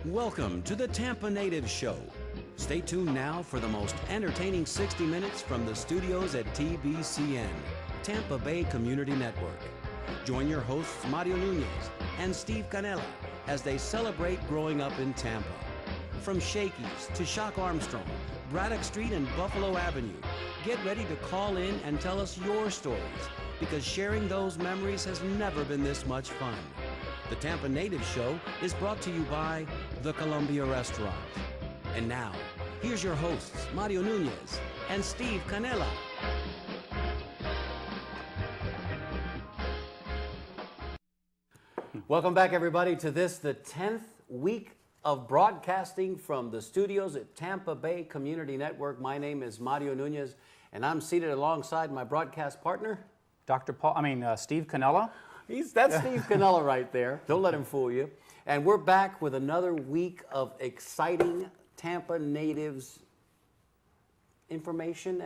Welcome to the Tampa Native Show. Stay tuned now for the most entertaining 60 minutes from the studios at TBCN, Tampa Bay Community Network. Join your hosts Mario Nunez and Steve Canella as they celebrate growing up in Tampa. From Shakey's to Shock Armstrong, Braddock Street and Buffalo Avenue, get ready to call in and tell us your stories, because sharing those memories has never been this much fun. The Tampa Native Show is brought to you by the Columbia Restaurant. And now, here's your hosts, Mario Nunez and Steve Canella. Welcome back, everybody, to the 10th week of broadcasting from the studios at Tampa Bay Community Network. My name is Mario Nunez, and I'm seated alongside my broadcast partner, Steve Canella. That's Steve Canella right there. Don't let him fool you. And we're back with another week of exciting Tampa natives information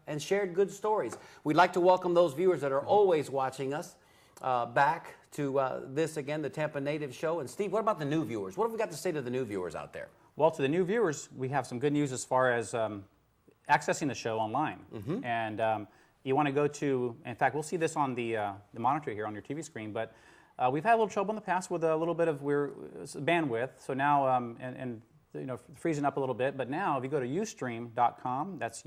and shared good stories. We'd like to welcome those viewers that are always watching us back to this again, the Tampa Native Show. And Steve, what about the new viewers? What have we got to say to the new viewers out there? Well, to the new viewers, we have some good news as far as accessing the show online. Mm-hmm. And you want to go to, in fact, we'll see this on the monitor here on your TV screen, but we've had a little trouble in the past with a little bit of bandwidth. So now, freezing up a little bit. But now, if you go to ustream.com, that's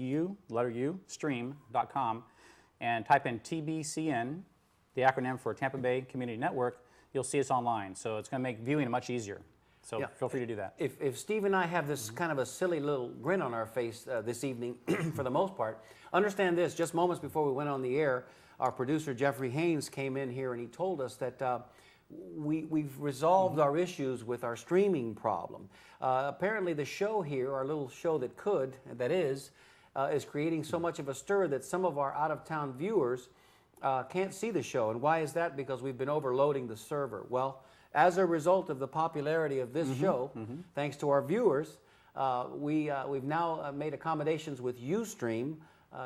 letter U, stream.com, and type in TBCN, the acronym for Tampa Bay Community Network, you'll see us online. So it's going to make viewing much easier. So feel free to do that. If Steve and I have this kind of a silly little grin on our face this evening, for the most part, understand this, just moments before we went on the air, our producer Jeffrey Haynes came in here and he told us that we've resolved our issues with our streaming problem. Apparently the show here, our little show that is creating so much of a stir that some of our out-of-town viewers can't see the show. And why is that? Because we've been overloading the server. Well, as a result of the popularity of this show, thanks to our viewers, we've now made accommodations with Ustream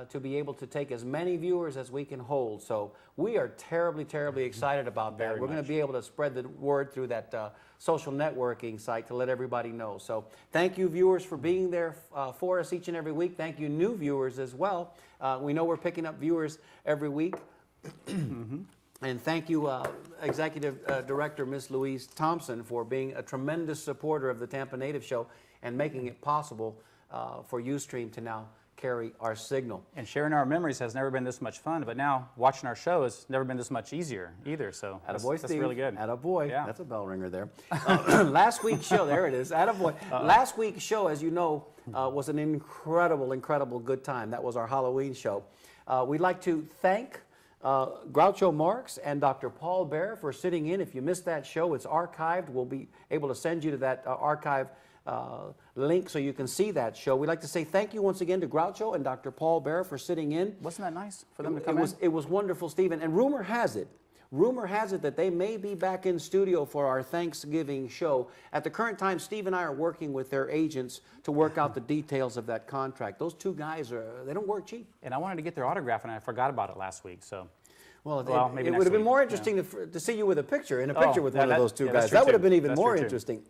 to be able to take as many viewers as we can hold. So we are terribly, terribly excited about that. We're going to be able to spread the word through that social networking site to let everybody know. So thank you, viewers, for being there for us each and every week. Thank you, new viewers, as well. We know we're picking up viewers every week. And thank you, Executive Director Ms. Louise Thompson, for being a tremendous supporter of the Tampa Native Show and making it possible for Ustream to now carry our signal. And sharing our memories has never been this much fun, but now watching our show has never been this much easier either. So that's really good. Attaboy. Yeah. That's a bell ringer there. Last week's show, there it is. Attaboy. Last week's show, as you know, was an incredible good time. That was our Halloween show. We'd like to thank Groucho Marx and Dr. Paul Bear for sitting in. If you missed that show, it's archived. We'll be able to send you to that archive link so you can see that show. We'd like to say thank you once again to Groucho and Dr. Paul Bear for sitting in. Wasn't that nice for them to come in? It was wonderful, Stephen. And rumor has it that they may be back in studio for our Thanksgiving show. At the current time, Steve and I are working with their agents to work out the details of that contract. Those two guys, they don't work cheap. And I wanted to get their autograph, and I forgot about it last week. So, maybe it would have been more interesting to see you with a picture, with one of those two guys. That would have been even more interesting.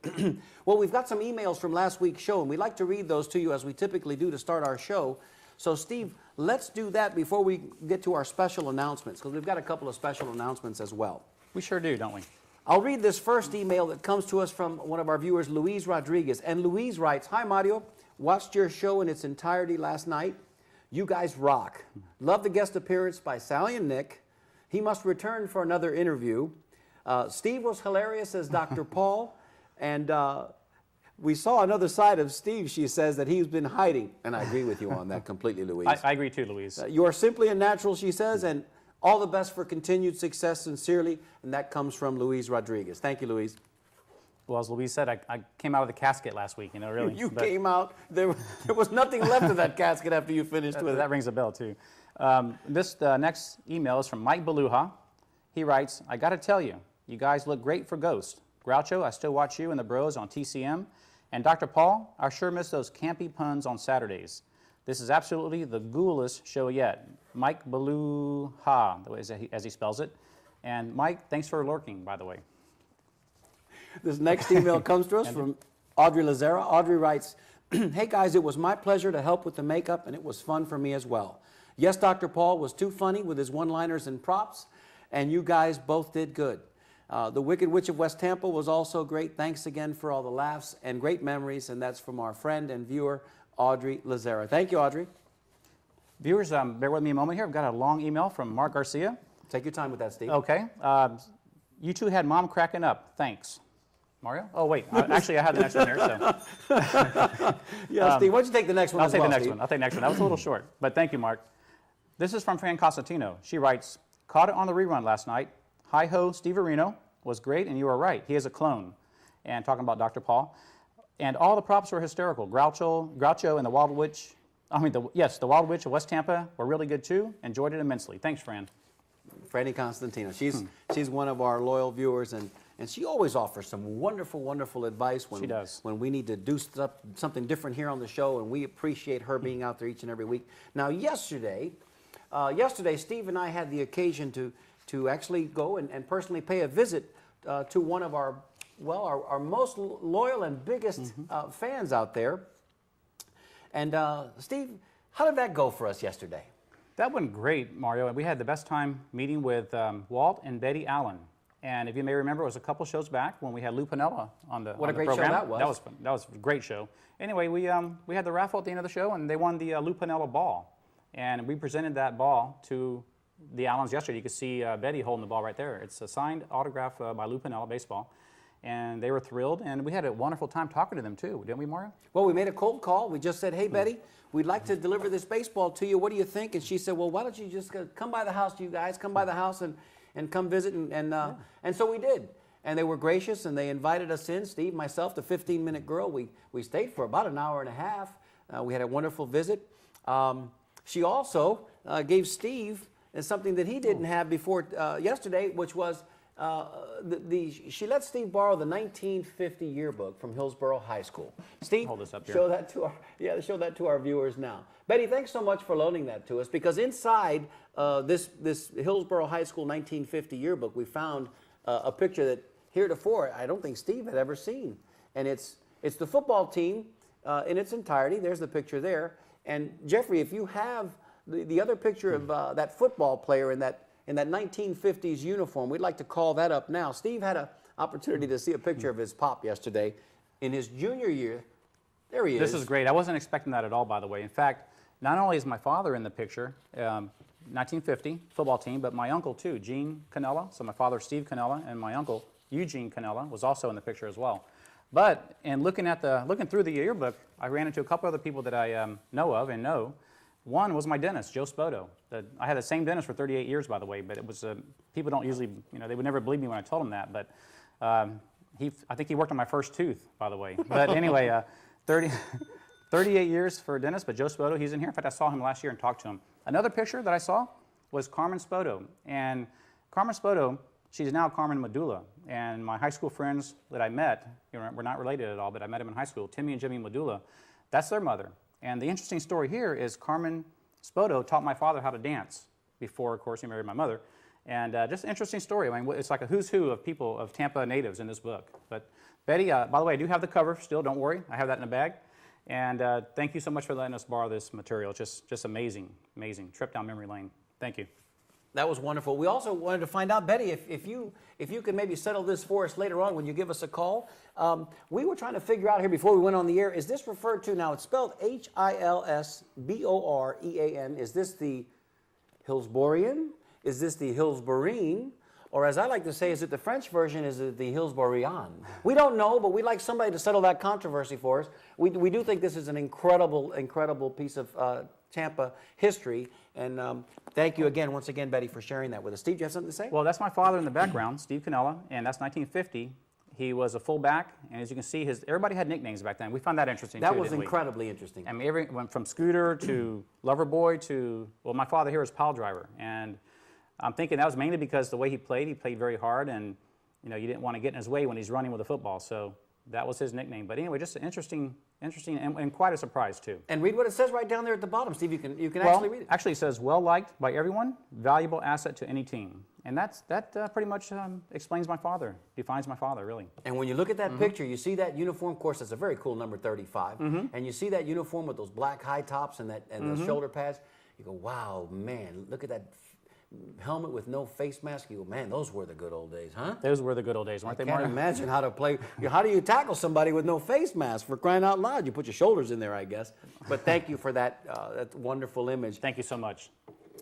Well, we've got some emails from last week's show, and we'd like to read those to you as we typically do to start our show. So, Steve, let's do that before we get to our special announcements, because we've got a couple of special announcements as well. We sure do, don't we? I'll read this first email that comes to us from one of our viewers, Louise Rodriguez. And Louise writes, "Hi, Mario. Watched your show in its entirety last night. You guys rock. Love the guest appearance by Sally and Nick. He must return for another interview. Steve was hilarious as Dr. Paul. And we saw another side of Steve," she says, "that he's been hiding." And I agree with you on that completely, Louise. I agree too, Louise. You are simply a natural, she says, and all the best for continued success, sincerely. And that comes from Louise Rodriguez. Thank you, Louise. Well, as Louise said, I came out of the casket last week, really. You came out, there was nothing left of that casket after you finished with it. That rings a bell, too. This next email is from Mike Beluha. He writes, "I got to tell you, you guys look great for Ghost. Groucho, I still watch you and the bros on TCM. And Dr. Paul, I sure miss those campy puns on Saturdays. This is absolutely the ghouliest show yet." Mike Beluha, as he spells it. And Mike, thanks for lurking, by the way. This next email comes to us from Audrey Lazera. Audrey writes, hey guys, it was my pleasure to help with the makeup, and it was fun for me as well. Yes, Dr. Paul was too funny with his one-liners and props, and you guys both did good. The Wicked Witch of West Tampa was also great. Thanks again for all the laughs and great memories, and that's from our friend and viewer, Audrey Lazera. Thank you, Audrey. Viewers, bear with me a moment here. I've got a long email from Mark Garcia. Take your time with that, Steve. Okay. You two had Mom cracking up. Thanks. Mario? Oh, wait. Actually, I have the next one here. So. Yeah, Steve, why don't you take the next one I'll as take well, the next Steve? one. I'll take the next one. That was a little short, but thank you, Mark. This is from Fran Costantino. She writes, caught it on the rerun last night. Hi-ho, Steve Areno was great, and you were right. He is a clone. And talking about Dr. Paul. And all the props were hysterical. Groucho and the Wild Witch, the Wild Witch of West Tampa were really good too. Enjoyed it immensely. Thanks, Fran. Franny Constantino. She's one of our loyal viewers, and she always offers some wonderful, wonderful advice when, She does. when we need to do something different here on the show, and we appreciate her being out there each and every week. Now, yesterday, Steve and I had the occasion to actually go and personally pay a visit to one of our most loyal and biggest fans out there. And Steve, how did that go for us yesterday? That went great, Mario. And we had the best time meeting with Walt and Betty Allen. And if you may remember, it was a couple shows back when we had Lou Piniella on the What a great program. show that was. That was fun. That was a great show. Anyway, we had the raffle at the end of the show, and they won the Lou Piniella ball. And we presented that ball to the Allens yesterday. You could see Betty holding the ball right there. It's a signed autograph by Lou Piniella, baseball. And they were thrilled, and we had a wonderful time talking to them too, didn't we, Mario? Well, we made a cold call. We just said, hey, Betty, we'd like to deliver this baseball to you. What do you think? And she said, well, why don't you just come by the house, you guys, come by the house and come visit. And so we did. And they were gracious, and they invited us in, Steve, myself, the 15-minute girl. We stayed for about an hour and a half. We had a wonderful visit. She also gave Steve something that he didn't have before yesterday, which was she let Steve borrow the 1950 yearbook from Hillsborough High School. Steve, hold this up here. show that to our viewers now. Betty, thanks so much for loaning that to us, because inside this Hillsborough High School 1950 yearbook, we found a picture that heretofore I don't think Steve had ever seen, and it's the football team in its entirety. There's the picture there, and Jeffrey, if you have the other picture of that football player in that 1950s uniform, we'd like to call that up now. Steve had an opportunity to see a picture of his pop yesterday in his junior year. There he is. This is great. I wasn't expecting that at all, by the way. In fact, not only is my father in the picture, 1950 football team, but my uncle too, Gene Cannella. So my father, Steve Cannella, and my uncle, Eugene Cannella, was also in the picture as well. But in looking through the yearbook, I ran into a couple other people that I know of and know. One was my dentist, Joe Spoto. I had the same dentist for 38 years, by the way, but it was people don't usually, they would never believe me when I told them that. But I think he worked on my first tooth, by the way. But anyway, 38 years for a dentist, but Joe Spoto, he's in here. In fact, I saw him last year and talked to him. Another picture that I saw was Carmen Spoto. And Carmen Spoto, she's now Carmen Medulla. And my high school friends that I met, we're not related at all, but I met them in high school, Timmy and Jimmy Medulla, that's their mother. And the interesting story here is Carmen Spoto taught my father how to dance before, of course, he married my mother. And just an interesting story. I mean, it's like a who's who of people, of Tampa natives in this book. But Betty, by the way, I do have the cover still, don't worry. I have that in a bag. And thank you so much for letting us borrow this material. It's just amazing, amazing. Trip down memory lane. Thank you. That was wonderful. We also wanted to find out, Betty, if you could maybe settle this for us later on when you give us a call. We were trying to figure out here before we went on the air, is this referred to, now it's spelled Hilsborean. Is this the Hillsborian? Is this the Hillsboreen? Or as I like to say, is it the French version? Is it the Hillsborian? We don't know, but we'd like somebody to settle that controversy for us. We do think this is an incredible piece of Tampa history. And thank you again, once again, Betty, for sharing that with us. Steve, do you have something to say? Well, that's my father in the background, Steve Cannella, and that's 1950. He was a fullback, and as you can see, everybody had nicknames back then. We found that interesting, too, That was didn't we? incredibly interesting. I mean, went from Scooter to Loverboy to, well, my father here is Pile Driver. And I'm thinking that was mainly because the way he played very hard, and, you didn't want to get in his way when he's running with a football. So that was his nickname. But anyway, just interesting, and quite a surprise too. And read what it says right down there at the bottom, Steve. You can Well, actually read it. actually, it says well liked by everyone, valuable asset to any team, and that pretty much explains my father, defines my father really. And when you look at that picture, you see that uniform. Of course, that's a very cool number 35. And you see that uniform with those black high tops and the shoulder pads. You go, wow, man! Look at that helmet with no face mask. You go, man, those were the good old days, huh? Those were the good old days, weren't they, I can't Marty? imagine how to play. How do you tackle somebody with no face mask? For crying out loud, you put your shoulders in there, I guess. But thank you for that wonderful image. Thank you so much.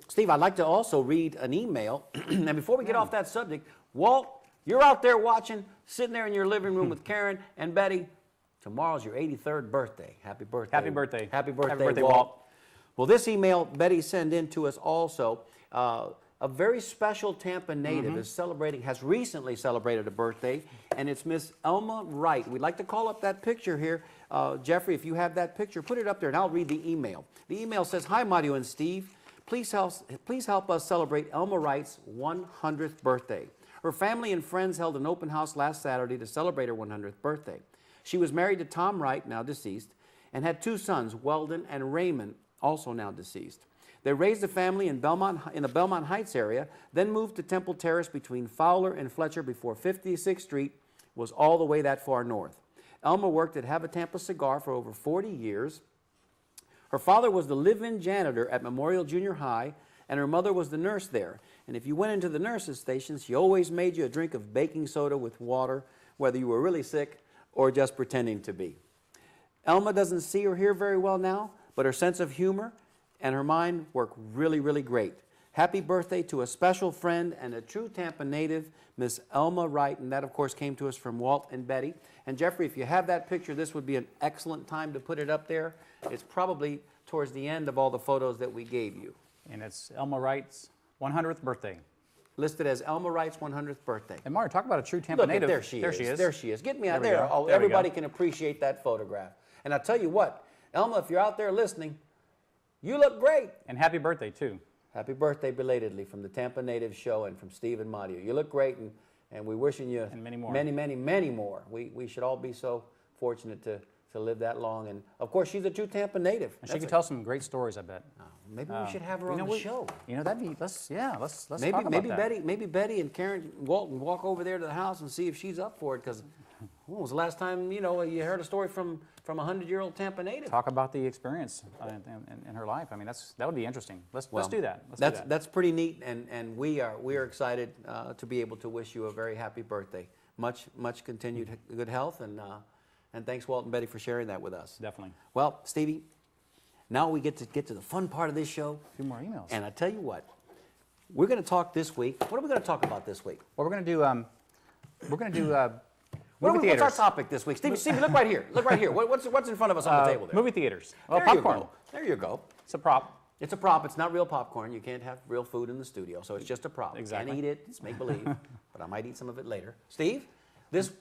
Steve, I'd like to also read an email. And before we get off that subject, Walt, you're out there watching, sitting there in your living room with Karen and Betty. Tomorrow's your 83rd birthday. Happy birthday. Happy birthday. Happy birthday, Happy birthday, Walt. Walt. Well, this email Betty sent in to us also. A very special Tampa native has recently celebrated a birthday, and it's Miss Elma Wright. We'd like to call up that picture here. Jeffrey, if you have that picture, put it up there, and I'll read the email. The email says, "Hi, Mario and Steve. Please help us celebrate Elma Wright's 100th birthday. Her family and friends held an open house last Saturday to celebrate her 100th birthday. She was married to Tom Wright, now deceased, and had 2 sons, Weldon and Raymond, also now deceased. They raised a family in the Belmont Heights area, then moved to Temple Terrace between Fowler and Fletcher before 56th Street was all the way that far north. Elma worked at Have a Tampa Cigar for over 40 years. Her father was the live-in janitor at Memorial Junior High, and her mother was the nurse there. And if you went into the nurse's station, she always made you a drink of baking soda with water, whether you were really sick or just pretending to be. Elma doesn't see or hear very well now, but her sense of humor and her mind work really, really great. Happy birthday to a special friend and a true Tampa native, Miss Elma Wright." And that, of course, came to us from Walt and Betty. And Jeffrey, if you have that picture, this would be an excellent time to put it up there. It's probably towards the end of all the photos that we gave you. And it's Elma Wright's 100th birthday. Listed as Elma Wright's 100th birthday. And Marty, talk about a true Tampa Look, native. there she is. There she is. There she is. Get me out There we there. go. Oh, There we everybody go. can appreciate that photograph. And I'll tell you what, Elma, if you're out there listening, you look great. And happy birthday, too. Happy birthday belatedly from the Tampa Native Show and from Steve and Mario. You look great, and we're wishing you And many more. Many, many, many more. We should all be so fortunate to live that long. And, of course, she's a true Tampa native. And she could tell some great stories, I bet. Maybe we should have her on the show. You know, that'd be, let's talk Maybe about that. Maybe Betty and Karen Walton walk over there to the house and see if she's up for it. Because when was the last time you heard a story from a 100-year-old Tampa native? Talk about the experience in her life. I mean, that would be interesting. Let's do that. That's pretty neat, and we are excited to be able to wish you a very happy birthday. Much continued good health, and thanks, Walt and Betty, for sharing that with us. Definitely. Well, Stevie, now we get to the fun part of this show. A few more emails. And I tell you what, we're going to talk this week. What are we going to talk about this week? Well, we're going to do movie What's theaters. our topic this week? Stevie, look right here. Look right here. What's in front of us on the table there? Movie theaters. Well, There you popcorn. go. There you go. It's a prop. It's a prop. It's not real popcorn. You can't have real food in the studio, so it's just a prop. Exactly. Can't eat it. It's make-believe, but I might eat some of it later. Steve, this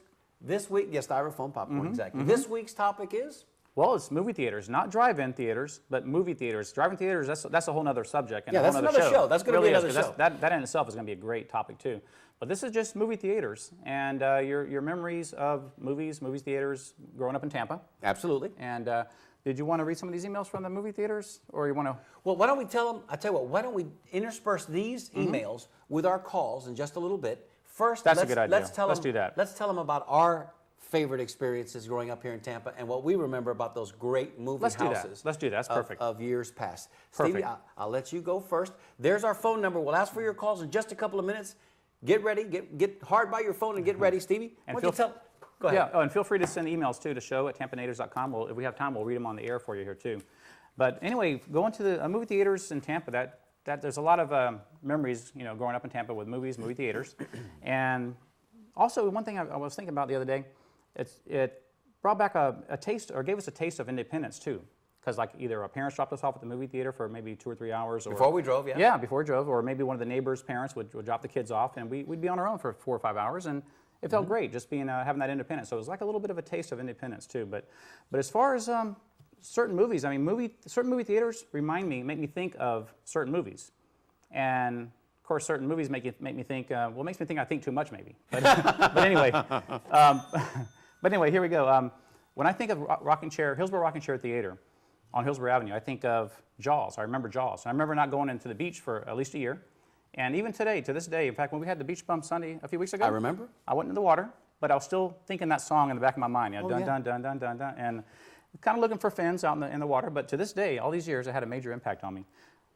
week, yes, styrofoam popcorn, exactly. This week's topic is? Well, it's movie theaters, not drive-in theaters, but movie theaters. Drive-in theaters, that's a whole other subject. And Yeah, a whole that's nother another show. That's gonna be Really is, another 'cause that in itself is going to be a great topic, too. But this is just movie theaters and your memories of movies theaters, growing up in Tampa. Absolutely. And did you want to read some of these emails from the movie theaters, or you want to? Well, why don't we tell them, I tell you what, why don't we intersperse these emails with our calls in just a little bit. First, That's a good idea. Let's do that. Let's tell them about our favorite experiences growing up here in Tampa and what we remember about those great movie houses. Let's do that. That's perfect. Of years past. Perfect. Stevie, I'll let you go first. There's our phone number. We'll ask for your calls in just a couple of minutes. Get ready. Get hard by your phone and get ready, Stevie. And Why don't you Go ahead. Yeah, and feel free to send emails too to show@tampanatives.com. If we have time, we'll read them on the air for you here too. But anyway, going to the movie theaters in Tampa, that there's a lot of memories, growing up in Tampa with movie theaters. And also, one thing I was thinking about the other day, it brought back a taste, or gave us a taste of independence too. Because like either our parents dropped us off at the movie theater for maybe 2 or 3 hours. Or, before we drove, yeah. Yeah, before we drove. Or maybe one of the neighbors' parents would drop the kids off, and we'd be on our own for 4 or 5 hours. And it felt great just being having that independence. So it was like a little bit of a taste of independence too. But as far as certain movies, I mean, certain movie theaters make me think of certain movies. And of course, certain movies make me think, makes me think I think too much maybe. But anyway, But anyway, here we go. When I think of Hillsborough Rocking Chair Theater on Hillsborough Avenue, I think of Jaws. I remember Jaws. I remember not going into the beach for at least a year. And even today, to this day, in fact, when we had the Beach Bum Sunday a few weeks ago, I remember. I went in the water, but I was still thinking that song in the back of my mind. You know, Oh, dun, yeah. dun, dun, dun, dun, dun, and kind of looking for fins out in the water. But to this day, all these years, it had a major impact on me.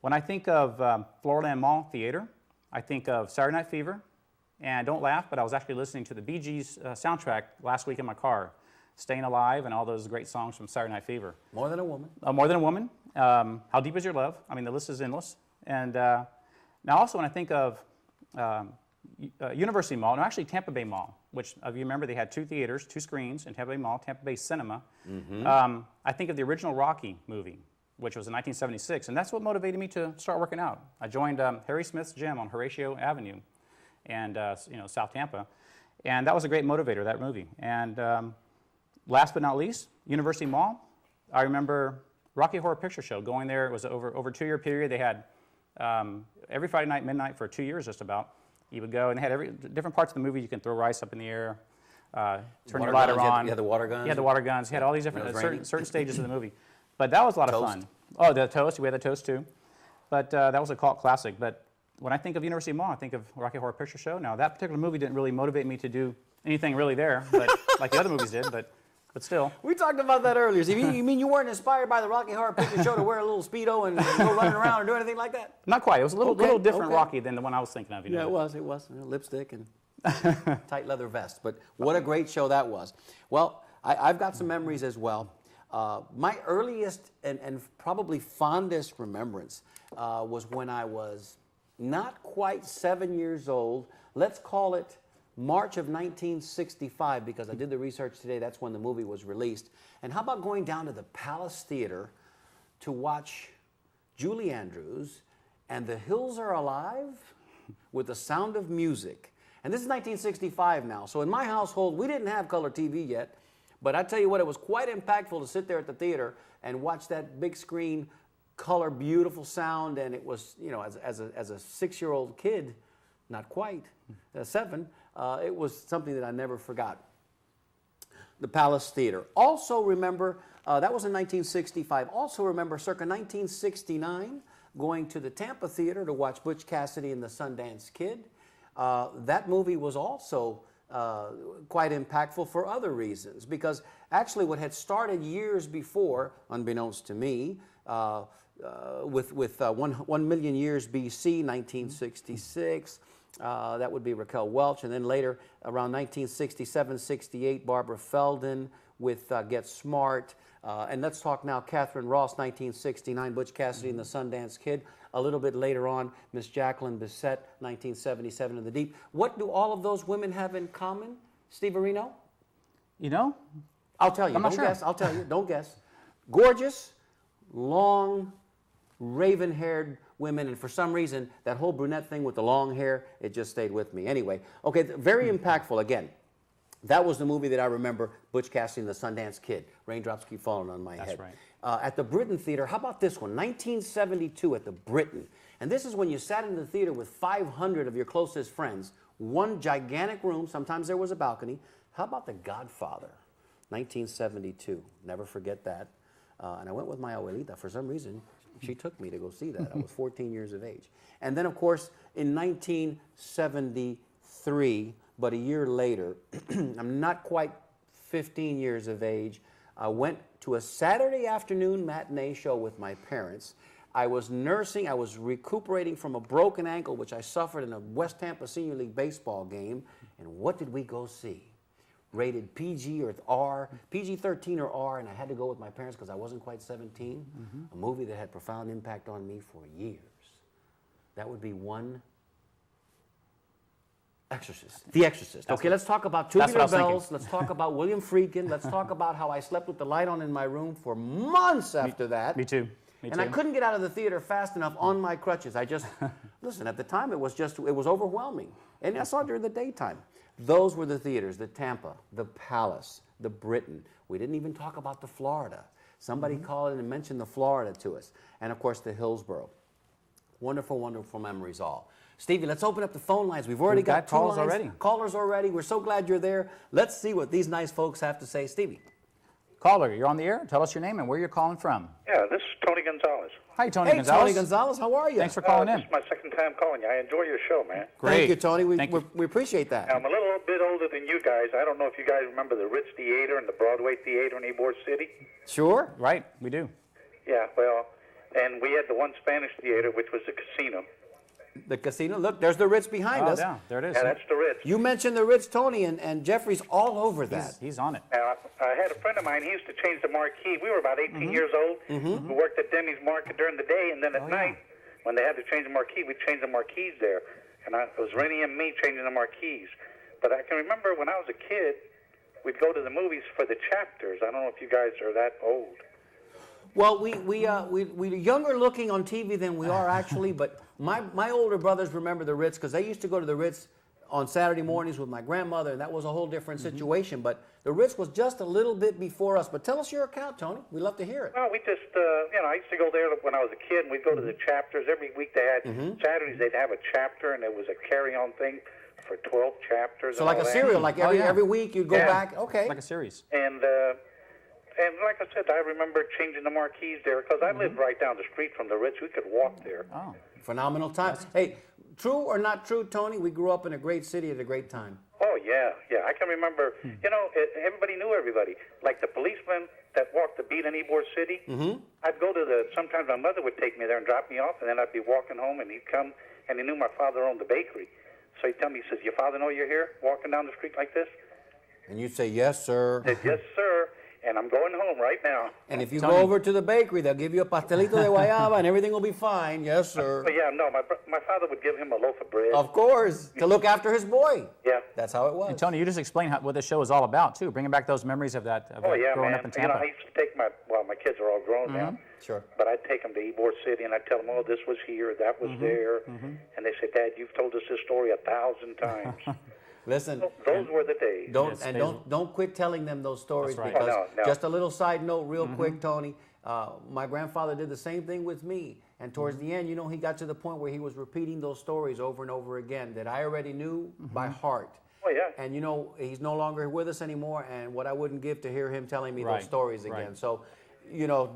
When I think of Floorland Mall Theater, I think of Saturday Night Fever. And don't laugh, but I was actually listening to the Bee Gees soundtrack last week in my car, Staying Alive and all those great songs from Saturday Night Fever. More Than a Woman. More Than a Woman. How Deep Is Your Love? I mean, the list is endless. And now also when I think of University Mall, no, actually Tampa Bay Mall, which if you remember they had 2 theaters, 2 screens in Tampa Bay Mall, Tampa Bay Cinema. I think of the original Rocky movie, which was in 1976, and that's what motivated me to start working out. I joined Harry Smith's gym on Horatio Avenue and South Tampa, and that was a great motivator, that movie. And last but not least, University Mall. I remember Rocky Horror Picture Show, going there. It was over a 2-year period. They had every Friday night, midnight for 2 years just about. You would go, and they had different parts of the movie. You can throw rice up in the air, turn your lighter on. You had the water guns? You had the water guns. You had all these different When it was raining? certain stages of the movie. But that was a lot of fun. Oh, the toast. We had the toast too. But that was a cult classic. But when I think of University Mall, I think of Rocky Horror Picture Show. Now, that particular movie didn't really motivate me to do anything really there, but like the other movies did, but still. We talked about that earlier. So you mean you weren't inspired by the Rocky Horror Picture Show to wear a little Speedo and go running around or do anything like that? Not quite. It was a little different okay. Rocky than the one I was thinking of. You know. Yeah, it was. You know, lipstick and tight leather vest. But what a great show that was. Well, I've got some memories as well. My earliest and probably fondest remembrance was when I was not quite 7 years old. Let's call it March of 1965, because I did the research today. That's when the movie was released. And how about going down to the Palace Theater to watch Julie Andrews and The Hills Are Alive with The Sound of Music. And this is 1965 now. So in my household, we didn't have color TV yet. But I tell you what, it was quite impactful to sit there at the theater and watch that big screen, color, beautiful sound. And it was, you know, as a 6-year-old kid, not quite, 7, it was something that I never forgot. The Palace Theater. Also remember, that was in 1965. Also remember, circa 1969, going to the Tampa Theater to watch Butch Cassidy and the Sundance Kid. That movie was also quite impactful for other reasons, because actually what had started years before, unbeknownst to me, with 1 million years BC, 1966, that would be Raquel Welch, and then later around 1967-68, Barbara Feldon with Get Smart, and let's talk now Catherine Ross, 1969, Butch Cassidy and the Sundance Kid. A little bit later on, Miss Jacqueline Bisset, 1977, In the Deep. What do all of those women have in common, Steve Areno? You know? I'll tell you. I'm not Don't sure. guess. I'll tell you. Don't guess. Gorgeous, long, raven-haired women, and for some reason, that whole brunette thing with the long hair, it just stayed with me. Anyway, okay, very impactful. Again, that was the movie that I remember, Butch Cassidy and the Sundance Kid. Raindrops Keep Falling on My Head. That's right. At the Britain Theater, how about this one? 1972 at the Britain. And this is when you sat in the theater with 500 of your closest friends, one gigantic room, sometimes there was a balcony. How about The Godfather? 1972, never forget that. And I went with my abuelita. For some reason, she took me to go see that. I was 14 years of age. And then, of course, in 1973, but a year later, I'm not quite 15 years of age, I went to a Saturday afternoon matinee show with my parents. I was nursing, I was recuperating from a broken ankle, which I suffered in a West Tampa Senior League baseball game. And what did we go see? Rated PG or R, PG-13 or R, and I had to go with my parents because I wasn't quite 17. A movie that had profound impact on me for years. That would be one, Exorcist. The Exorcist. Okay, let's talk about Tubular Bells. Let's talk about William Friedkin. Let's talk about how I slept with the light on in my room for months after that. Me too. And I couldn't get out of the theater fast enough on my crutches. I just, listen, at the time it was overwhelming. And I saw it during the daytime. Those were the theaters, the Tampa, the Palace, the Britain. We didn't even talk about the Florida. Somebody called in and mentioned the Florida to us. And of course the Hillsborough. Wonderful, wonderful memories all. Stevie, let's open up the phone lines. We've already got two calls lines, already. callers already. We're so glad you're there. Let's see what these nice folks have to say. Stevie. Caller, you're on the air. Tell us your name and where you're calling from. Yeah, this is Tony Gonzalez. Hi, Tony Hey, Gonzalez. Tony Gonzalez, how are you? Thanks for calling This in. is my second time calling you. I enjoy your show, man. Great. Thank you, Tony. Thank you. We appreciate that. I'm a little bit older than you guys. I don't know if you guys remember the Ritz Theater and the Broadway Theater in Ybor City. Sure. Right, we do. Yeah, well, and we had the one Spanish theater, which was the casino. The casino. Look, there's the Ritz behind us. Yeah, there it is. Yeah, that's the Ritz. You mentioned the Ritz, Tony, and Jeffrey's all over that. He's on it. Now, I had a friend of mine. He used to change the marquee. We were about 18 years old. We worked at Denny's Market during the day, and then at night, when they had to change the marquee, we'd change the marquees there. And it was Rennie and me changing the marquees. But I can remember when I was a kid, we'd go to the movies for the chapters. I don't know if you guys are that old. Well, we're younger looking on TV than we are actually, but my older brothers remember the Ritz because they used to go to the Ritz on Saturday mornings with my grandmother, and that was a whole different situation. But the Ritz was just a little bit before us. But tell us your account, Tony. We'd love to hear it. Well, we just, I used to go there when I was a kid, and we'd go to the chapters. Every week they had, Saturdays they'd have a chapter, and it was a carry-on thing for 12 chapters. So and like all a that. serial, like every week you'd go Yeah. back. Okay. Like a series. And like I said, I remember changing the marquees there because I lived right down the street from the Ritz. We could walk there. Oh. Phenomenal time. Hey, true or not true, Tony? We grew up in a great city at a great time. Oh, yeah. I can remember, everybody knew everybody. Like the policeman that walked the beat in Ybor City, I'd go to sometimes my mother would take me there and drop me off, and then I'd be walking home, and he'd come, and he knew my father owned the bakery. So he'd tell me, he says, your father know you're here, walking down the street like this? And you'd say, yes, sir. I said, yes, sir, and I'm going home right now. And if you go over to the bakery, they'll give you a pastelito de guayaba and everything will be fine. Yes, sir. But yeah, no, my father would give him a loaf of bread. Of course, to look after his boy. Yeah. That's how it was. And Tony, you just explained what this show is all about, too. Bringing back those memories of that Oh, yeah, growing man. up in Tampa. I used to take my kids are all grown now. Sure. But I'd take them to Ybor City, and I'd tell them, oh, this was here, that was there. And they said, Dad, you've told us this story 1,000 times. Listen. Those were the days. Don't quit telling them those stories. That's right. Because Oh, no. just a little side note, real quick, Tony. My grandfather did the same thing with me, and towards the end, he got to the point where he was repeating those stories over and over again that I already knew by heart. Oh, yeah. And he's no longer with us anymore, and what I wouldn't give to hear him telling me Right, those stories again. right. So,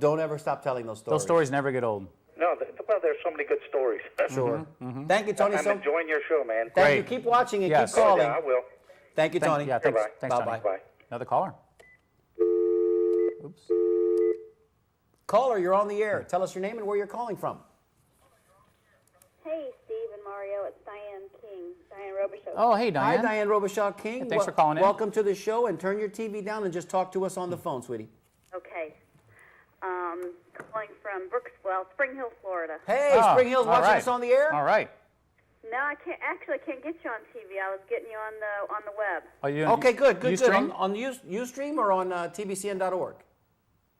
don't ever stop telling those stories. Those stories never get old. No, well, there's so many good stories. Sure. Thank you, Tony. I'm enjoying your show, man. Thank you. Great. Keep watching and Yes. keep calling. Yeah, I will. Thank you, Tony. Thanks, Goodbye. thanks, Tony. Bye-bye. Bye. Another caller. Oops. Caller, you're on the air. Tell us your name and where you're calling from. Hey, Steve and Mario, it's Diane King, Diane Robichaud. Oh, hey, Diane. Hi, Diane Robichaud King. Hey, thanks for calling in. Welcome to the show, and turn your TV down and just talk to us on the phone, sweetie. Okay. Calling from Spring Hill, Florida. Hey, Oh, Spring Hill's all watching right. us on the air? All right. No, I can't get you on TV. I was getting you on the web. Oh, you, Okay, good. Ustream? On Ustream or on tbcn.org?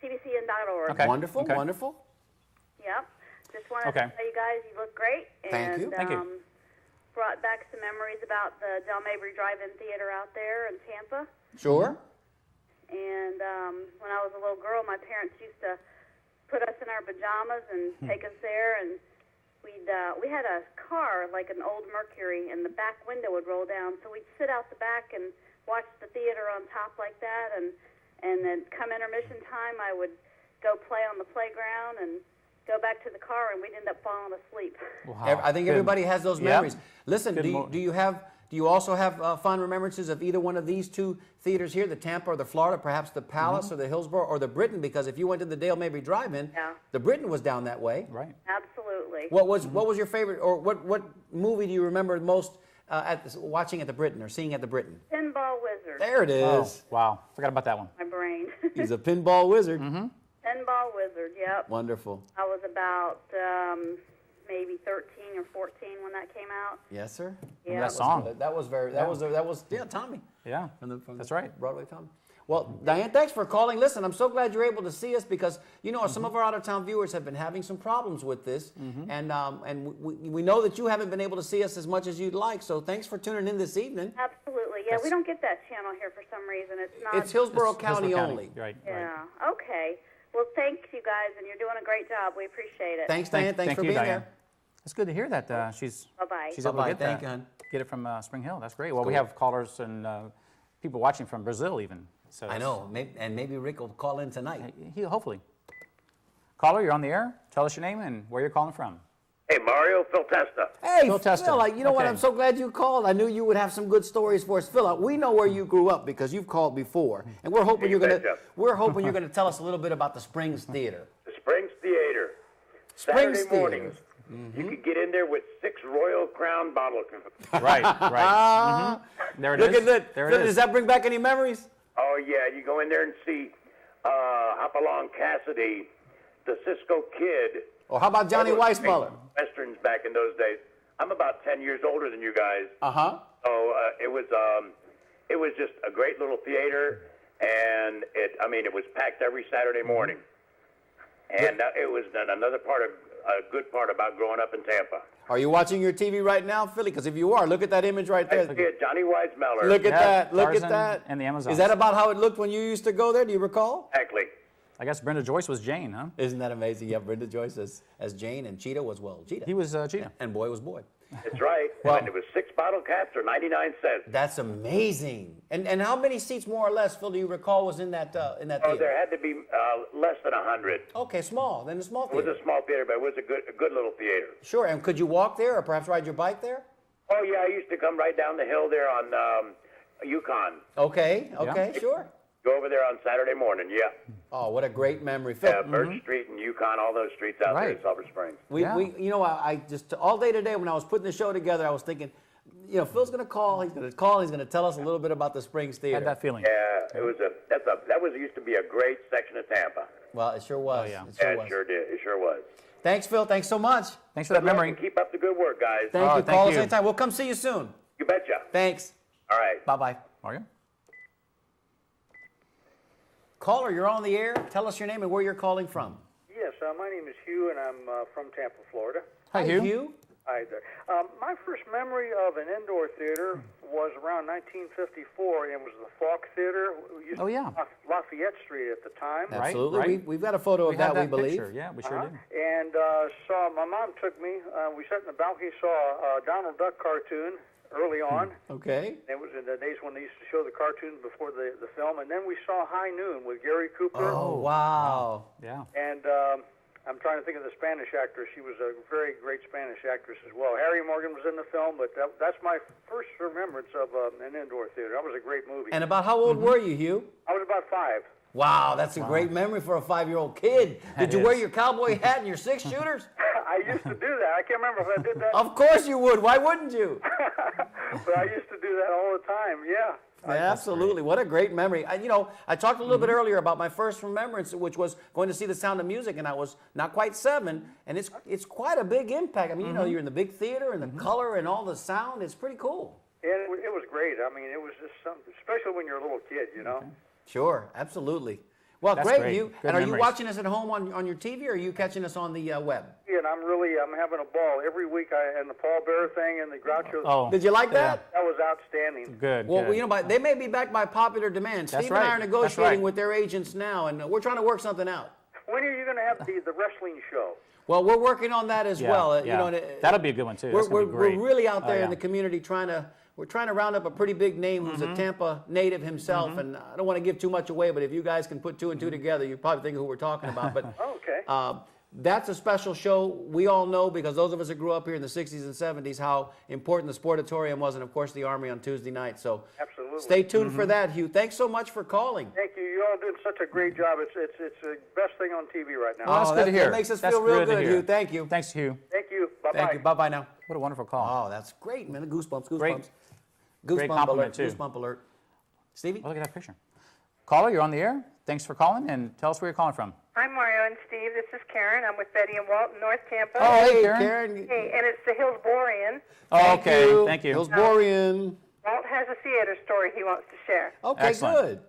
TBCN.org. Okay. Wonderful, okay. wonderful. Yep. Just wanted Okay. to tell you guys you look great. Thank you. Thank you. Brought back some memories about the Del Mabry Drive-In Theater out there in Tampa. Sure. And when I was a little girl, my parents used to put us in our pajamas and take us there, and we had a car, like an old Mercury, and the back window would roll down, so we'd sit out the back and watch the theater on top like that, and then come intermission time, I would go play on the playground and go back to the car, and we'd end up falling asleep. Wow. I think Good. everybody has those Yep. memories. Listen, Good do you also have fond remembrances of either one of these two theaters here, the Tampa or the Florida, perhaps the Palace or the Hillsborough or the Britain? Because if you went to the Dale Mabry Drive-In, Yeah. the Britain was down that way. Right. Absolutely. What was your favorite, or what movie do you remember most watching at the Britain or seeing at the Britain? Pinball Wizard. There it Oh, is. wow. Forgot about that one. My brain. He's a pinball wizard. Pinball Wizard, yep. Wonderful. I was about maybe 13 or 14 when that came out. Yes, sir. Yeah. That song. That was Tommy. Yeah. That's right. Broadway Tommy. Well, Diane, thanks for calling. Listen, I'm so glad you're able to see us because, some of our out-of-town viewers have been having some problems with this. And we know that you haven't been able to see us as much as you'd like, so thanks for tuning in this evening. Absolutely. Yeah, we don't get that channel here for some reason. It's not. It's Hillsborough It's County Hillsborough only. Right. Yeah. Okay. Well, thank you guys, and you're doing a great job. We appreciate it. Thanks, Diane. Thanks Thank for you, being Diane. there. It's good to hear that she's Bye-bye. she's able to Bye-bye. get Thank that. you, hon. Get it from Spring Hill. That's great. Well, we have callers and people watching from Brazil even. So I know, and maybe Rick will call in tonight. Hopefully. Caller, you're on the air. Tell us your name and where you're calling from. Hey, Mario, Phil Testa. Hey, Phil Testa. Phil, you know what? Okay. I'm so glad you called. I knew you would have some good stories for us. Phil, we know where you grew up because you've called before, and we're hoping you're gonna tell us a little bit about the Springs Theater. The Springs Theater. Springs Saturday Theater. mornings. You could get in there with 6 Royal Crown bottles. Right, right. There it is. Look at that. There Phil, it is. does that bring back any memories? Oh, yeah, you go in there and see Hopalong Cassidy, the Cisco Kid. Or how about Johnny all those Weissmuller? Westerns back in those days. I'm about 10 years older than you guys. Uh-huh. So it was just a great little theater, and it was packed every Saturday morning. And it was a good part about growing up in Tampa. Are you watching your TV right now, Philly? Because if you are, look at that image right there. Yeah, Johnny Weissmuller. Look at Yeah, that. Look Tarzan at that. and the Amazons. Is that about how it looked when you used to go there? Do you recall? Exactly. I guess Brenda Joyce was Jane, huh? Isn't that amazing? Yeah, Brenda Joyce as Jane, and Cheetah was, Cheetah. He was Cheetah. And Boy was Boy. That's right. Well- And it was 6 bottle caps or 99 cents. That's amazing. And how many seats, more or less, Phil, do you recall was in that Oh, theater? there had to be less than 100. Okay, small. Then a small It was theater. a small theater, but it was a good little theater. Sure. And could you walk there, or perhaps ride your bike there? Oh yeah, I used to come right down the hill there on Yukon. Okay. Okay. Sure. Go over there on Saturday morning. Yeah. Oh, what a great memory, Phil. Birch Street and Yukon, all those streets out there in Right. Silver Springs. I just all day today when I was putting the show together, I was thinking, Phil's going to call. He's going to call. He's going to tell us a little bit about the Springs Theater. Had that feeling. Yeah, that was used to be a great section of Tampa. Well, it sure was. Oh, yeah. It sure Yeah, was. it sure did. It sure was. Thanks, Phil. Thanks so much. Thanks for that memory. And keep up the good work, guys. Thank Oh, you. thank Call us you. anytime. We'll come see you soon. You betcha. Thanks. All right. Bye-bye. Mario? Caller, you're on the air. Tell us your name and where you're calling from. Yes, my name is Hugh, and I'm from Tampa, Florida. Hi, Hugh. Hi there. My first memory of an indoor theater was around 1954. It was the Falk Theater. We used Oh, to yeah. Lafayette Street at the time. Right, Absolutely. right. We've got a photo of We had that, we that believe. picture. Yeah, we sure did. And saw my mom took me. We sat in the balcony, saw a Donald Duck cartoon early on. Okay. It was in the days when they used to show the cartoons before the film. And then we saw High Noon with Gary Cooper. Oh, wow. Yeah. And I'm trying to think of the Spanish actress. She was a very great Spanish actress as well. Harry Morgan was in the film, but that's my first remembrance of an indoor theater. That was a great movie. And about how old were you, Hugh? I was about 5. Wow, that's a great memory for a 5-year-old kid. Did you is. wear your cowboy hat and your 6-shooters? I used to do that. I can't remember if I did that, Of course you would. Why wouldn't you? but I used to do that all the time. Yeah. Absolutely. What a great memory. I talked a little bit earlier about my first remembrance, which was going to see The Sound of Music, and I was not quite 7, and it's quite a big impact. I mean, you're in the big theater, and the color and all the sound. It's pretty cool. And it was great. I mean, it was just something, especially when you're a little kid, you know. Sure, absolutely. Well, That's great, great. Hugh. Good And are you memories. watching us at home on your TV, or are you catching us on the web? And I'm having a ball every week. And the Paul Bear thing and the Groucho. Oh, Did you like that? That was outstanding. good. Well, good. they may be backed by popular demand. That's Steve and I right. are That's negotiating right. with their agents now, and we're trying to work something out. When are you going to have the wrestling show? Well, we're working on that as Yeah, well. yeah. That'll be a good one, too. That's We're gonna be great. really out there Oh, in yeah. the community trying to round up a pretty big name who's a Tampa native himself, and I don't want to give too much away, but if you guys can put 2 and 2 together, you probably think of who we're talking about. But Okay. that's a special show. We all know, because those of us that grew up here in the 60s and 70s, how important the Sportatorium was, and of course the Army on Tuesday night. So Absolutely. stay tuned for that, Hugh. Thanks so much for calling. Thank you. You all did such a great job. It's the best thing on TV right now. Well, that's good to hear. That makes us That's feel real good to good, hear. Hugh. Thank you. Thanks, Hugh. Thank you. Bye-bye. Thank you. Bye-bye now. What a wonderful call. Oh, that's great, man. Goosebumps, goosebumps. Great Goosebump compliment, alert, too. goosebump alert. Stevie? Oh, look at that picture. Caller, you're on the air. Thanks for calling, and tell us where you're calling from. Hi, Mario and Steve. This is Karen. I'm with Betty and Walt in North Tampa. Oh, hey, Karen. Karen. Hey, and it's the Hillsborian. Oh, okay. Thank you. Hillsborian. Walt has a theater story he wants to share. Okay, Excellent.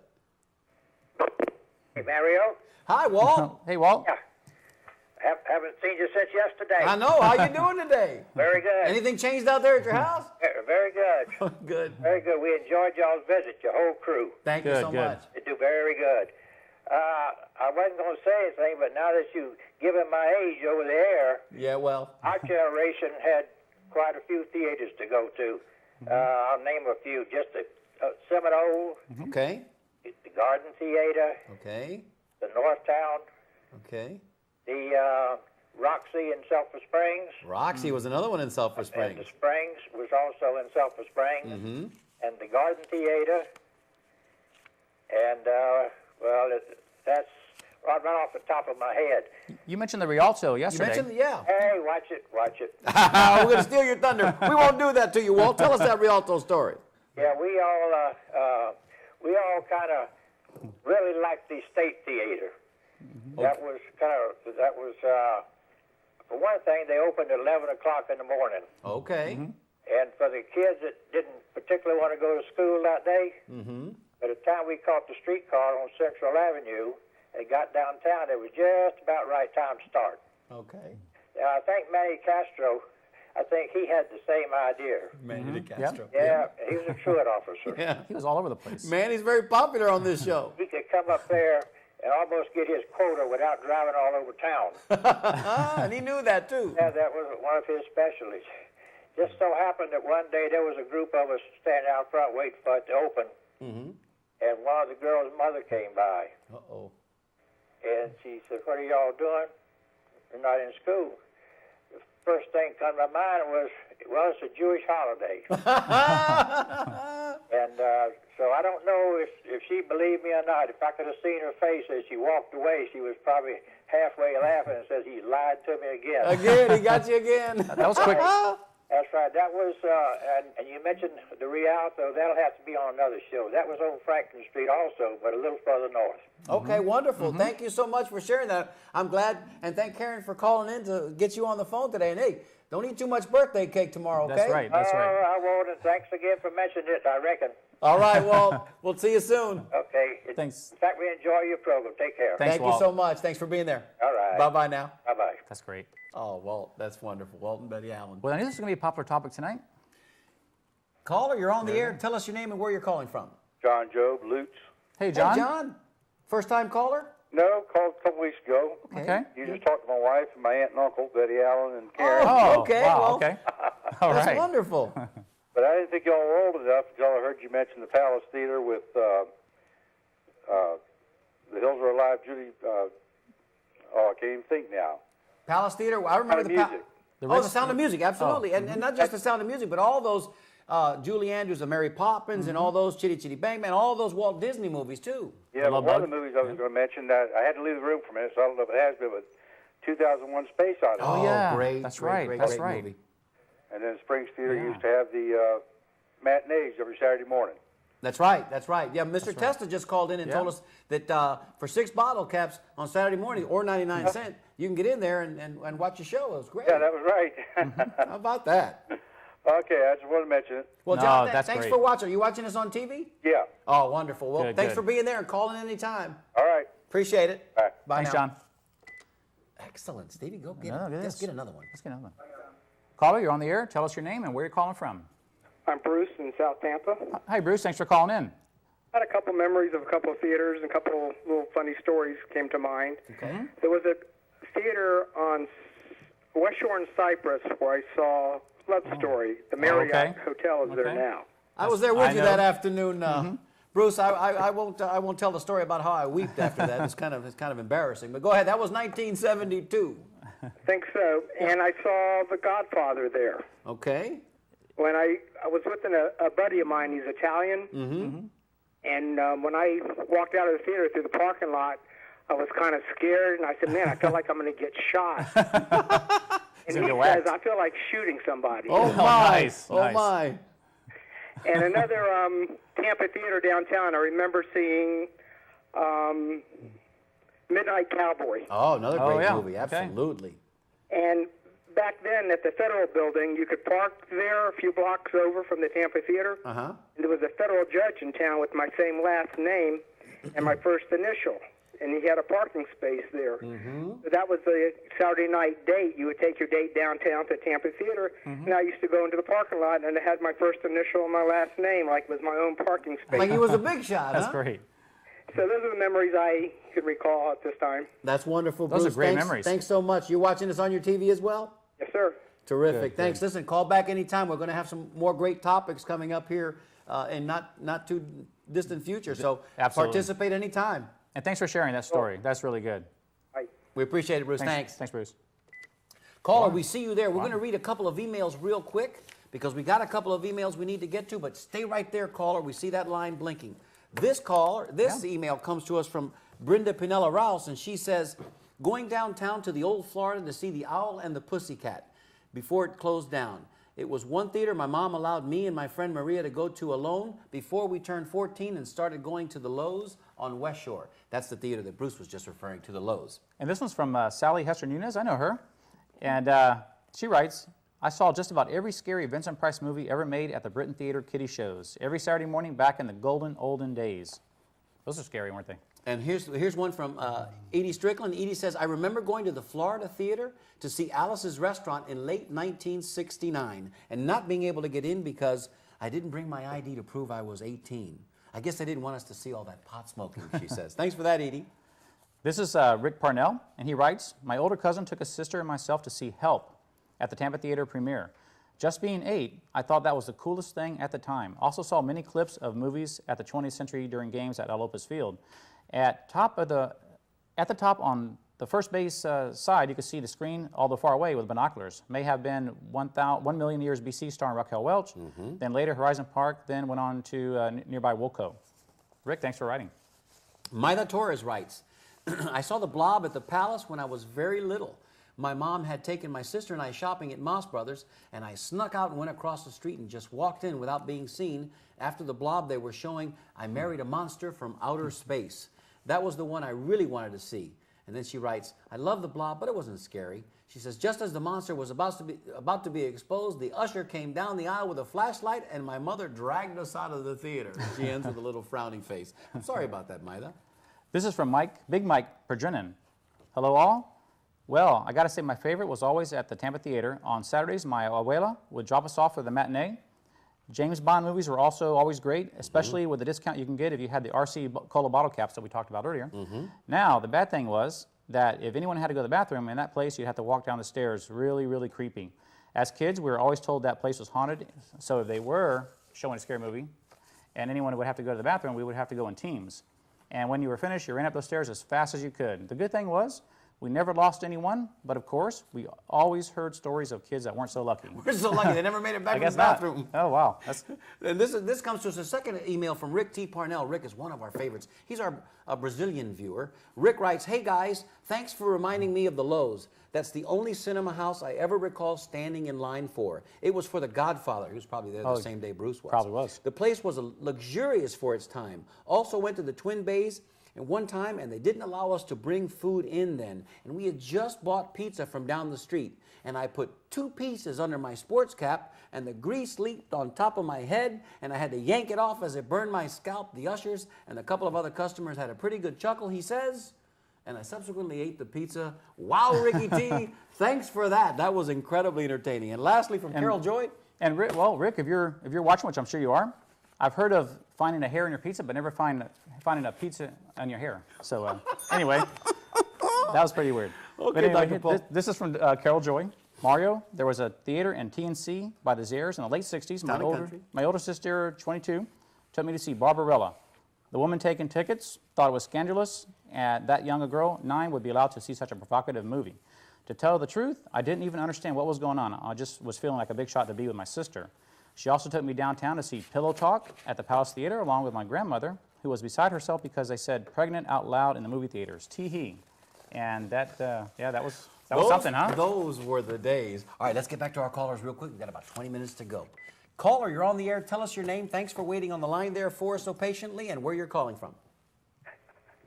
good. Hey, Mario. Hi, Walt. Hey, Walt. Yeah. Haven't seen you since yesterday. I know. How you doing today? Very good. Anything changed out there at your house? Very good. Good. Very good. We enjoyed y'all's visit, your whole crew. Thank you Good, so good. much. They do very good. I wasn't going to say anything, but now that you've given my age over the air, Yeah, well, our generation had quite a few theaters to go to. I'll name a few. Just the Seminole, okay, the Garden Theater, okay, the Northtown, okay. the Roxy in Sulphur Springs. Roxy was another one in Sulphur And Springs. the Springs was also in Sulphur Springs. And the Garden Theater. And, that's right off the top of my head. You mentioned the Rialto You yesterday. mentioned, yeah. Hey, watch it. We're going to steal your thunder. We won't do that to you, Walt. Tell us that Rialto story. Yeah, we all kind of really liked the State Theater. That was for one thing, they opened at 11 o'clock in the morning. Okay. And for the kids that didn't particularly want to go to school that day, by the time we caught the streetcar on Central Avenue and got downtown, it was just about right time to start. Okay. Now, I think Manny Castro, I think he had the same idea. Manny Castro. Yeah, he was a truant officer. Yeah. He was all over the place. Manny's very popular on this show. He could come up there and almost get his quota without driving all over town. And he knew that, too. Yeah, that was one of his specialties. Just so happened that one day there was a group of us standing out front waiting for it to open, and one of the girls' mother came by, Uh-oh. and she said, "What are y'all doing? You're not in school." The first thing come to my mind was, well, it's a Jewish holiday. And so I don't know if she believed me or not. If I could have seen her face as she walked away, she was probably halfway laughing and says, "He lied to me again." Again, he got you again. That was quick. That's right. That was, and you mentioned the Rialto. That'll have to be on another show. That was on Franklin Street also, but a little further north. Okay, wonderful. Thank you so much for sharing that. I'm glad, and thank Karen for calling in to get you on the phone today. And hey, don't eat too much birthday cake tomorrow, okay? That's right. That's right. I won't, and thanks again for mentioning it, I reckon. All right, well, we'll see you soon. Okay. Thanks. In fact, we enjoy your program. Take care. Thanks, Thank you Walt. so much. Thanks for being there. All right. Bye-bye now. Bye-bye. That's great. Oh, Walt, that's wonderful. Walt and Betty Allen. Well, I knew this was going to be a popular topic tonight. Caller, you're on the air. Tell us your name and where you're calling from. John Job, Lutz. Hey, John. Hey, John. First-time caller? No, called a couple weeks ago. Okay. You just talked to my wife and my aunt and uncle, Betty Allen and Karen. Oh, okay. Wow, Well, okay. All that's right. wonderful. But I didn't think y'all were old enough until I heard you mention the Palace Theater with The Hills Are Alive, Judy. I can't even think now. Palace Theater. I remember the Music. The Sound of Music, absolutely. And not just the Sound of Music, but all those Julie Andrews and Mary Poppins and all those Chitty Chitty Bang Bang, all those Walt Disney movies, too. Yeah, but one of the movies I was going to mention, that I had to leave the room for a minute, so I don't know if it has been, but 2001 Space Odyssey. Oh, yeah. Great. That's great, right. Great, That's great right. movie. And then Springs Theater used to have the matinees every Saturday morning. That's right. That's right. Yeah, Mr. Testa just called in and told us that for 6 bottle caps on Saturday morning or 99 cents, you can get in there and watch a show. It was great. Yeah, that was right. How about that? Okay, I just wanted to mention it. Well, No, John, that's thanks great. for watching. Are you watching us on TV? Yeah. Oh, wonderful. Well, Good, thanks good. for being there and calling in anytime. All right. Appreciate it. All right. Bye Thanks, now. John. Excellent. Stevie, go get No, it. look at Let's this. get another one. Let's get another one. Caller, you're on the air. Tell us your name and where you're calling from. I'm Bruce in South Tampa. Hi, Bruce. Thanks for calling in. I had a couple memories of a couple of theaters and a couple little funny stories came to mind. Okay. There was a theater on West Shore and Cypress where I saw Love Story. The Marriott okay. Hotel is there Okay. now. I was there with I you know. that afternoon, Bruce. I won't tell the story about how I wept after that. It's kind of embarrassing. But go ahead. That was 1972. I think so. And I saw The Godfather there. Okay. When I was with a buddy of mine, he's Italian. And when I walked out of the theater through the parking lot, I was kind of scared, and I said, "Man, I feel like I'm going to get shot." And he says, "I feel like shooting somebody." Oh my! nice, Oh nice. my! And another Tampa theater downtown, I remember seeing Midnight Cowboy. Oh, another Oh, great yeah. movie. Okay. Absolutely. And back then at the Federal Building, you could park there a few blocks over from the Tampa Theater. Uh-huh. And there was a federal judge in town with my same last name and my first initial. And he had a parking space there. So that was the Saturday night date. You would take your date downtown to Tampa Theater. And I used to go into the parking lot, and it had my first initial and my last name, like it was my own parking space. Like he was a big shot, That's huh? great. So those are the memories I could recall at this time. That's wonderful, Bruce. Those are great thanks, memories. Thanks so much. You're watching this on your TV as well? Yes, sir. Terrific. Thanks. Listen, call back anytime. We're going to have some more great topics coming up here in not too distant future. So Absolutely. participate anytime. And thanks for sharing that story. That's really good. We appreciate it, Bruce. Thanks. Thanks, Bruce. Caller, we see you there. We're going to read a couple of emails real quick because we got a couple of emails we need to get to, but stay right there, caller. We see that line blinking. This email comes to us from Brenda Pinella Rouse, and she says, going downtown to the old Florida to see the Owl and the Pussycat before it closed down. It was one theater my mom allowed me and my friend Maria to go to alone before we turned 14 and started going to the Lowe's on West Shore. That's the theater that Bruce was just referring to, the Lowe's. And this one's from Sally Hester Nunez. I know her. And she writes, I saw just about every scary Vincent Price movie ever made at the Britain Theater kiddie shows. Every Saturday morning back in the golden olden days. Those are scary, weren't they? And here's one from Edie Strickland. Edie says, I remember going to the Florida Theater to see Alice's Restaurant in late 1969 and not being able to get in because I didn't bring my ID to prove I was 18. I guess they didn't want us to see all that pot smoking, she says. Thanks for that, Edie. This is Rick Parnell, and he writes, my older cousin took a sister and myself to see Help at the Tampa Theater premiere. Just being 8, I thought that was the coolest thing at the time. Also saw many clips of movies at the 20th century during games at Lopez Field. At the top on the first base side, you could see the screen all the far away with binoculars. May have been 1 million years BC starring Raquel Welch, then later Horizon Park, then went on to nearby Woco. Rick, thanks for writing. Maida Torres writes, I saw the Blob at the Palace when I was very little. My mom had taken my sister and I shopping at Moss Brothers, and I snuck out and went across the street and just walked in without being seen. After the Blob, they were showing I Married a Monster from Outer Space. That was the one I really wanted to see. And then she writes, I love the Blob, but it wasn't scary. She says, just as the monster was about to be exposed, the usher came down the aisle with a flashlight, and my mother dragged us out of the theater. She ends with a little frowning face. I'm sorry about that, Maida. This is from Big Mike Perdrinan. Hello, all. Well, I got to say my favorite was always at the Tampa Theater. On Saturdays, my abuela would drop us off for the matinee. James Bond movies were also always great, especially with the discount you can get if you had the RC Cola bottle caps that we talked about earlier. Now, the bad thing was that if anyone had to go to the bathroom in that place, you'd have to walk down the stairs. Really, really creepy. As kids, we were always told that place was haunted, so if they were showing a scary movie and anyone would have to go to the bathroom, we would have to go in teams. And when you were finished, you ran up those stairs as fast as you could. The good thing was, we never lost anyone, but of course, we always heard stories of kids that weren't so lucky. We're so lucky they never made it back to the bathroom. Oh, wow. And this comes to us a second email from Rick T. Parnell. Rick is one of our favorites. He's our Brazilian viewer. Rick writes, hey guys, thanks for reminding me of the Lowe's. That's the only cinema house I ever recall standing in line for. It was for The Godfather. He was probably there the same day Bruce was. Probably was. The place was luxurious for its time. Also went to the Twin Bays and one time, and they didn't allow us to bring food in then. And we had just bought pizza from down the street. And I put 2 pieces under my sports cap, and the grease leaked on top of my head, and I had to yank it off as it burned my scalp. The ushers and a couple of other customers had a pretty good chuckle, he says. And I subsequently ate the pizza. Wow, Ricky T, thanks for that. That was incredibly entertaining. And lastly, from Carol Joy. And Rick, if you're watching, which I'm sure you are, I've heard of finding a hair in your pizza, but never finding a pizza on your hair. So anyway, that was pretty weird. Okay, but anyway, Dr. Paul. This is from Carol Joy. Mario, there was a theater in TNC by the Zares in the late 60s. My older sister, 22, took me to see Barbarella. The woman taking tickets thought it was scandalous, and that young a girl, 9, would be allowed to see such a provocative movie. To tell the truth, I didn't even understand what was going on. I just was feeling like a big shot to be with my sister. She also took me downtown to see Pillow Talk at the Palace Theater, along with my grandmother, who was beside herself because they said pregnant out loud in the movie theaters. Tee-hee. And that was something, huh? Those were the days. All right, let's get back to our callers real quick. We've got about 20 minutes to go. Caller, you're on the air. Tell us your name. Thanks for waiting on the line there for us so patiently, and where you're calling from.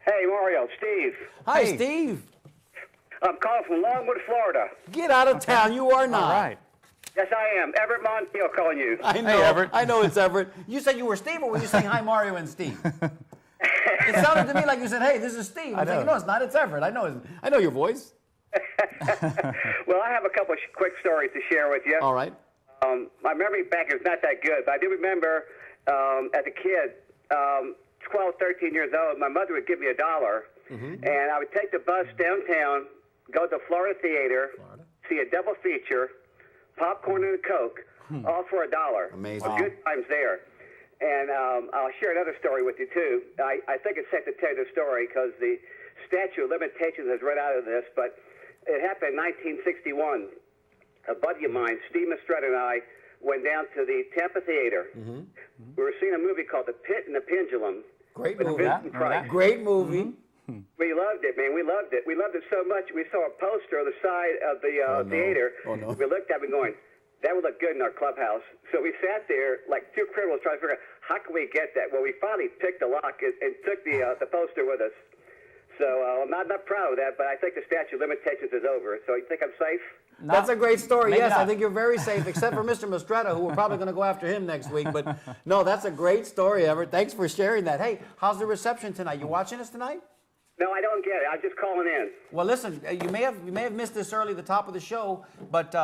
Hey, Mario, Steve. Hi, Steve. I'm calling from Longwood, Florida. Get out of town. You are not. All right. Yes, I am. Everett Montiel calling you. I know. Hey, Everett. I know it's Everett. You said you were Steve, or were you saying hi, Mario and Steve? It sounded to me like you said, hey, this is Steve. I'm saying, no, it's not. It's Everett. I know your voice. Well, I have a couple of quick stories to share with you. All right. My memory back is not that good, but I do remember as a kid, 12, 13 years old, my mother would give me $1, and I would take the bus downtown, go to the Florida Theater, see a double feature, popcorn and a Coke, all for $1. Amazing. Wow. Good times there. And I'll share another story with you, too. I think it's safe to tell you the story because the statute of limitations has run out of this, but it happened in 1961. A buddy of mine, Steve Mistretta, and I went down to the Tampa Theater. We were seeing a movie called The Pit and the Pendulum. Great with movie. Vincent Price. Great movie. We loved it, man. We loved it. We loved it so much. We saw a poster on the side of the theater. Oh, no. We looked at it going, that would look good in our clubhouse. So we sat there like two criminals trying to figure out, how can we get that? Well, we finally picked the lock and took the poster with us. So I'm not proud of that, but I think the statute of limitations is over. So you think I'm safe? That's a great story. Maybe Yes, not. I think you're very safe, except for Mr. Mistretta, who we're probably going to go after him next week. But no, that's a great story, Everett. Thanks for sharing that. Hey, how's the reception tonight? You watching us tonight? No, I don't get it. I'm just calling in. Well, listen, you may have missed this early at the top of the show, but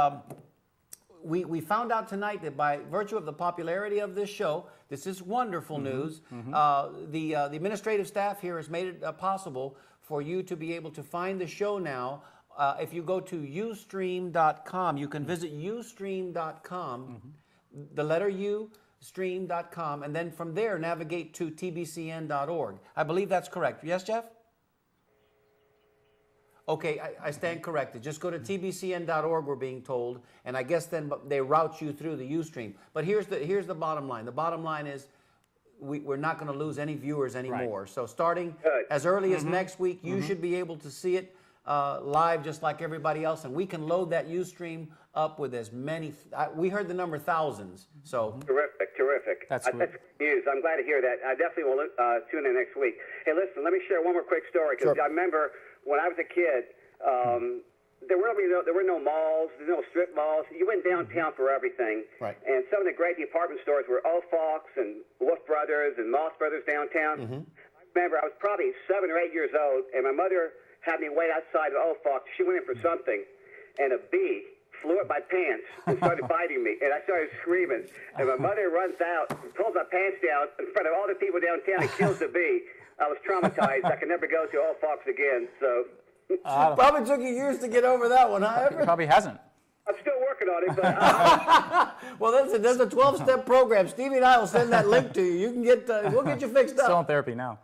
we found out tonight that by virtue of the popularity of this show, this is wonderful news. The administrative staff here has made it possible for you to be able to find the show now. If you go to ustream.com, you can visit ustream.com, the letter U, stream.com, and then from there navigate to tbcn.org. I believe that's correct. Yes, Jeff? Okay, I stand corrected. Just go to tbcn.org, we're being told, and I guess then they route you through the Ustream. But here's the bottom line. The bottom line is we're not going to lose any viewers anymore. Right. So starting as early as next week, you should be able to see it live just like everybody else, and we can load that Ustream up with as many, we heard the number thousands. So Terrific. That's good news. I'm glad to hear that. I definitely will tune in next week. Hey, listen, let me share one more quick story, because I remember when I was a kid, there were no malls, there were no strip malls. You went downtown for everything. Right. And some of the great department stores were Fox and Wolf Brothers and Moss Brothers downtown. I remember I was probably 7 or 8 years old, and my mother had me wait outside of Fox. She went in for something, and a bee flew up my pants and started biting me, and I started screaming. And my mother runs out and pulls my pants down in front of all the people downtown and kills the bee. I was traumatized. I could never go to Fox again. So probably took you years to get over that one, huh? It probably hasn't. I'm still working on it, but well, there's a 12-step program. Stevie and I will send that link to you. You can get we'll get you fixed up. Still in therapy now.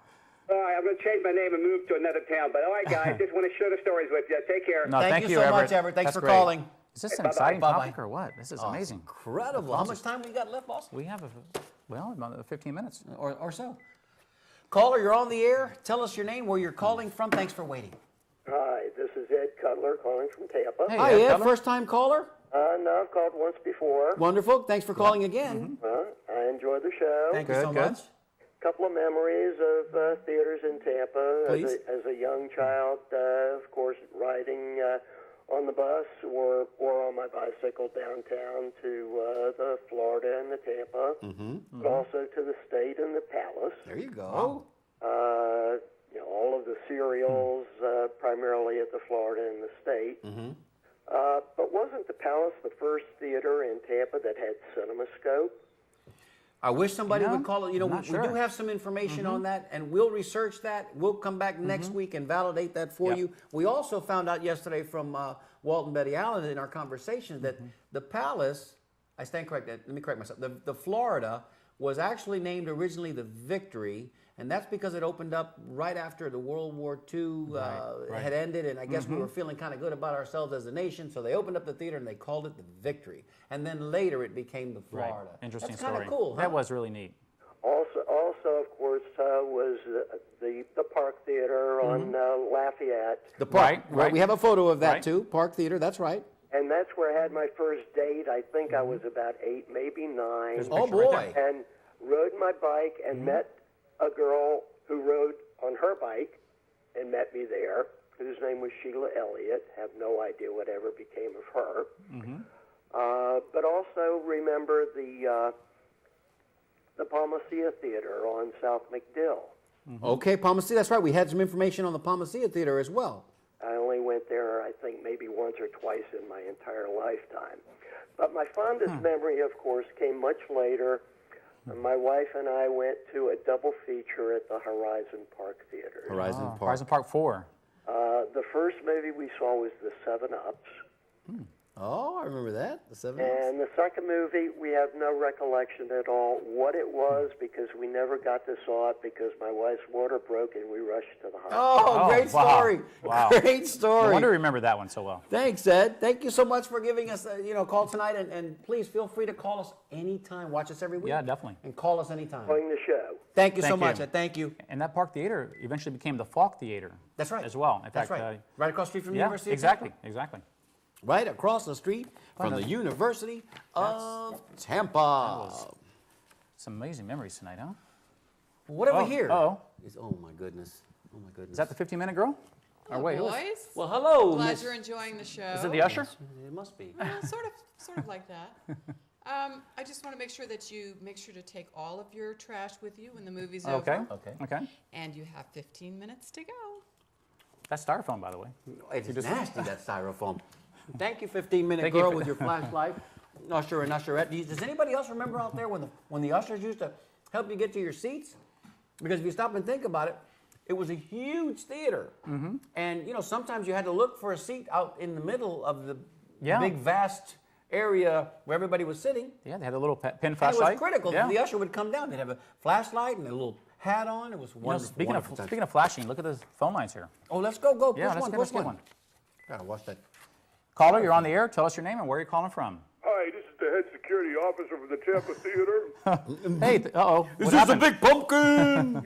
All right, I'm going to change my name and move to another town. But all right, guys, just want to share the stories with you. Take care. No, thank you so much, Everett. Thanks for calling. Is this an exciting topic or what? This is amazing. Incredible. How much time we got left, boss? We have about 15 minutes or so. Caller, you're on the air. Tell us your name, where you're calling from. Thanks for waiting. Hi, this is Ed Cutler calling from Tampa. Hey, Hi, Ed. First-time caller? No, I've called once before. Wonderful. Thanks for calling again. I enjoy the show. Thank you so much. Couple of memories of theaters in Tampa. Please. As a young child, of course, riding on the bus or on my bicycle downtown to the Florida and the Tampa, but also to the State and the Palace. There you go. All of the serials, primarily at the Florida and the State. But wasn't the Palace the first theater in Tampa that had CinemaScope? I wish somebody would call it. We do have some information on that, and we'll research that. We'll come back next week and validate that for you. We also found out yesterday from Walt and Betty Allen in our conversation that the Palace, I stand corrected, let me correct myself, the Florida was actually named originally the Victory, and that's because it opened up right after the World War II had ended, and I guess we were feeling kind of good about ourselves as a nation, so they opened up the theater and they called it the Victory. And then later it became the Florida. Right. Interesting That's story. kind of cool, huh? That was really neat. Also, of course, was the Park Theater on Lafayette. The Park, right. We have a photo of that too. Park Theater, that's right. And that's where I had my first date. I think I was about 8, maybe 9. Oh boy! And rode my bike and met a girl who rode on her bike and met me there, whose name was Sheila Elliott. Have no idea whatever became of her. But also remember the Palmacia Theater on South McDill. Okay, Palmacia, that's right. We had some information on the Palmacia Theater as well. I only went there, I think, maybe once or twice in my entire lifetime. But my fondest memory, of course, came much later And my wife and I went to a double feature at the Horizon Park Theater. Horizon Park 4. The first movie we saw was The 7-Ups. Oh, I remember that. The 7 And the second movie, we have no recollection at all what it was because we never got to saw it because my wife's water broke and we rushed to the hospital. Oh, great story. Wow. Great story. No wonder you remember that one so well. Thanks, Ed. Thank you so much for giving us a call tonight. And please feel free to call us anytime. Watch us every week. Yeah, definitely. And call us anytime. Enjoying the show. Thank you so much, Ed. Thank you. And that Park Theater eventually became the Falk Theater. That's right. As well. In That's fact, right. Right across the street from the yeah, University of exactly, Tampa. exactly. Right across the street from the University of Tampa. Some amazing memories tonight, huh? What have we here? Oh. Oh, my goodness. Oh, my goodness. Is that the 15-minute girl? Hello, Or wait, who is- boys. Well, hello, Glad Miss- you're enjoying the show. Is it the usher? It must be. Well, sort of like that. I just want to make sure that you make sure to take all of your trash with you when the movie's over. Okay. And you have 15 minutes to go. That's styrofoam, by the way. It's You just- nasty, that styrofoam. Thank you, 15-minute Thank you girl for- with your flashlight. Usher and usherette. Does anybody else remember out there when the ushers used to help you get to your seats? Because if you stop and think about it, it was a huge theater. Mm-hmm. And, sometimes you had to look for a seat out in the middle of the Yeah. big, vast area where everybody was sitting. Yeah, they had a little pin And it flashlight. was critical. Yeah. The usher would come down. They'd have a flashlight and a little hat on. It was wonderful. Speaking wonderful time. of flashing, look at the phone lines here. Oh, let's go. Yeah, Push let's one. get one. Gotta watch that. Caller, you're on the air. Tell us your name and where you're calling from. Hi, this is the head security officer from the Tampa Theater. Hey, uh-oh. Is this a big pumpkin? That's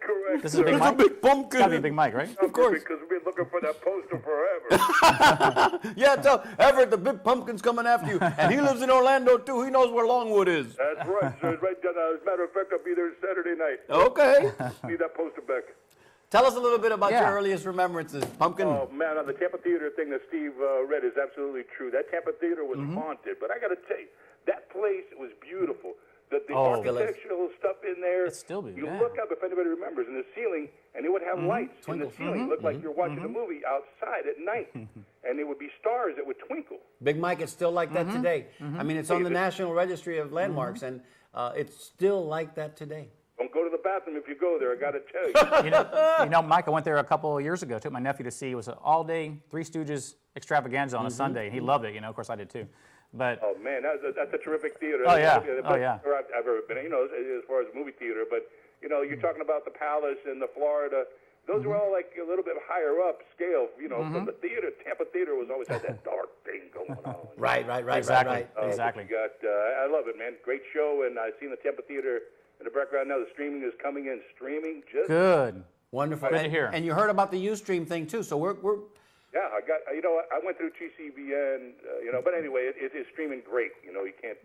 correct. This is a big It's a mic? big pumpkin. Gotta be a big mic, right? Of course. Because we've been looking for that poster forever. Yeah, tell Everett the big pumpkin's coming after you. And he lives in Orlando, too. He knows where Longwood is. That's right, sir. Right down, as a matter of fact, I'll be there Saturday night. Okay. Need that poster back. Tell us a little bit about Yeah. your earliest remembrances. Pumpkin. Oh, man, on the Tampa Theater thing that Steve read is absolutely true. That Tampa Theater was haunted. But I got to tell you, that place was beautiful. The architectural stuff in there. It's still beautiful. You look up, if anybody remembers, in the ceiling, and it would have lights in the ceiling. It looked like you're watching a movie outside at night. And there would be stars that would twinkle. Big Mike, it's still like that today. I mean, it's on the National Registry of Landmarks, and it's still like that today. Don't go to the bathroom if you go there, I got to tell you. You know, Mike, I went there a couple of years ago. Took my nephew to see. It was an all-day Three Stooges extravaganza on a Sunday. And he loved it. Of course I did too. But Oh, man, that's a terrific theater. Oh, yeah. That's the Oh, best yeah. theater I've ever been in, as far as movie theater. But, you're talking about the Palace and the Florida. Those were all like a little bit higher up scale, But the theater, Tampa Theater, was always had that dark thing going on. Right. exactly. You got, I love it, man. Great show, and I've seen the Tampa Theater in the background now. The streaming is coming in. Streaming, just good. Wonderful. Good to hear. And you heard about the Ustream thing, too. So we're yeah. I got, I went through TCBN, but anyway, it is streaming great. You can't.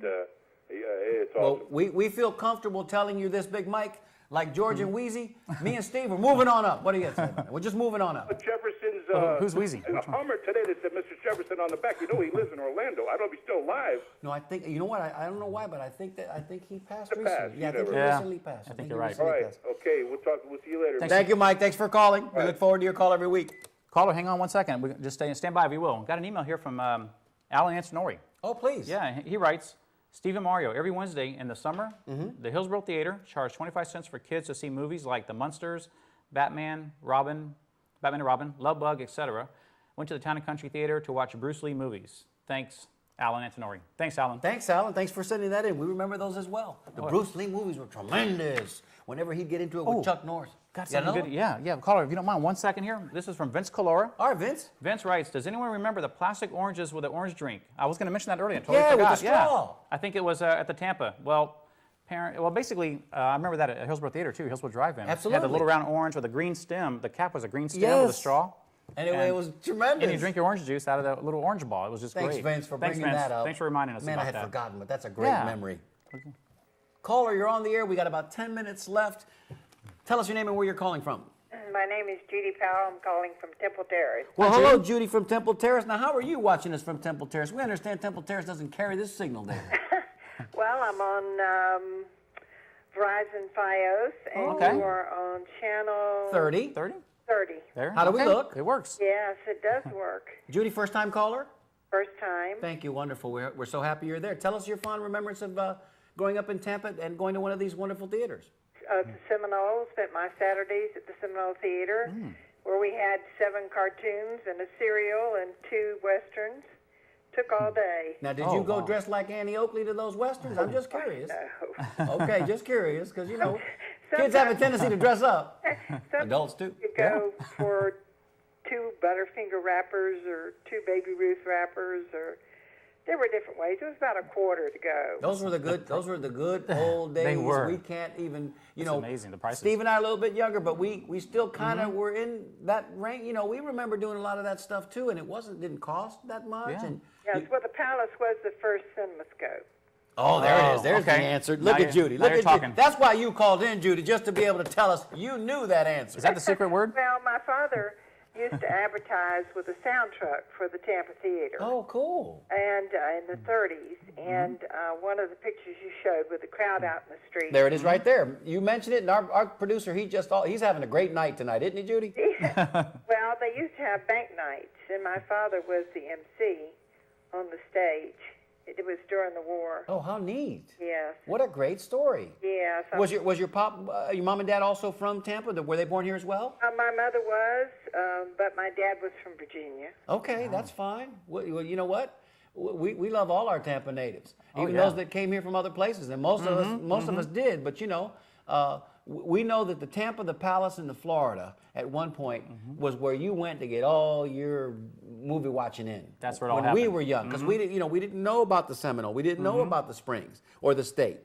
It's awesome. well, we feel comfortable telling you this, Big Mike. Like George and Wheezy, me and Steve, we're moving on up. What do you got to say about it? We're just moving on up. Jefferson's. Who's Wheezy? A Hummer today that said Mr. Jefferson on the back. He lives in Orlando. I don't know if he's still alive. No, I think you know what? I don't know why, but I think he passed He recently. passed. Yeah, I think he Yeah. recently passed. I think you're right. recently All right. passed. Okay. We'll see you later. Thank you, Mike. Thanks for calling. We look forward to your call every week. Caller, hang on one second. Just stand by if you will. Got an email here from Alan Antonori. Oh, please. Yeah, he writes, Steve and Mario, every Wednesday in the summer, the Hillsborough Theater charged 25 cents for kids to see movies like The Munsters, Batman and Robin, Love Bug, etc. Went to the Town and Country Theater to watch Bruce Lee movies. Thanks, Alan Antonori. Thanks, Alan. Thanks, Alan. Thanks for sending that in. We remember those as well. The Bruce Lee movies were tremendous. Whenever he'd get into it with Chuck Norris. Got You got something another good. Yeah. Caller, if you don't mind, 1 second here. This is from Vince Colora. All right, Vince. Vince writes, does anyone remember the plastic oranges with the orange drink? I was going to mention that earlier. I totally Yeah, forgot. with the straw. I think it was at the Tampa. Well, basically, I remember that at Hillsborough Theater too, Hillsborough Drive-In. Absolutely. Had the little round orange with a green stem. The cap was a green stem with a straw. And it was tremendous. And you drink your orange juice out of the little orange ball. It was just Thanks, great. Vince, for Thanks, bringing Vince. that up. Thanks for reminding us Man, about I had that. forgotten, but that's a great Yeah. memory. Caller, you're on the air. We got about 10 minutes left. Tell us your name and where you're calling from. My name is Judy Powell. I'm calling from Temple Terrace. Well, hello, Judy from Temple Terrace. Now, how are you watching us from Temple Terrace? We understand Temple Terrace doesn't carry this signal there. Well, I'm on Verizon Fios, and Okay. you are on channel 30. 30? 30. There. How do we look? It works. Yes, it does work. Judy, first-time caller? First time. Thank you. Wonderful. We're so happy you're there. Tell us your fond remembrance of growing up in Tampa and going to one of these wonderful theaters? The Seminole. Spent my Saturdays at the Seminole Theater, where we had 7 cartoons and a serial and 2 westerns. Took all day. Now, did you go dressed like Annie Oakley to those westerns? I'm just curious. No. Okay, just curious, because, you know, kids have a tendency to dress up. Adults too. You go for 2 Butterfinger wrappers or 2 Baby Ruth wrappers, or there were different ways. It was about a quarter to go. Those were the good old days. They were. We can't even, It's amazing, the prices. Steve and I are a little bit younger, but we still kind of were in that range. You know, we remember doing a lot of that stuff too, and it didn't cost that much. Yeah. And Yes, well, the Palace was the first CinemaScope. oh, there it is. There's the answer. Look at Judy. Look at Judy. That's why you called in, Judy, just to be able to tell us you knew that answer. Is that the secret word? Well, my father used to advertise with a sound truck for the Tampa Theater. Oh, cool. And in the 30s, and one of the pictures you showed with the crowd out in the street. There it is right there. You mentioned it, and our producer, he's having a great night tonight, isn't he, Judy? Well, they used to have bank nights, and my father was the MC on the stage. It was during the war. Oh, how neat. Yes. What a great story. Yes. Was your your mom and dad also from Tampa? Were they born here as well? My mother was, but my dad was from Virginia. Okay, that's fine. Well, you know what? We love all our Tampa natives, even yeah. those that came here from other places, and most of us did. But you know, we know that the Tampa, the Palace, and the Florida at one point was where you went to get all your movie watching in. That's where it all when happened. we were young, because we didn't know about the Seminole, we didn't know about the Springs or the State.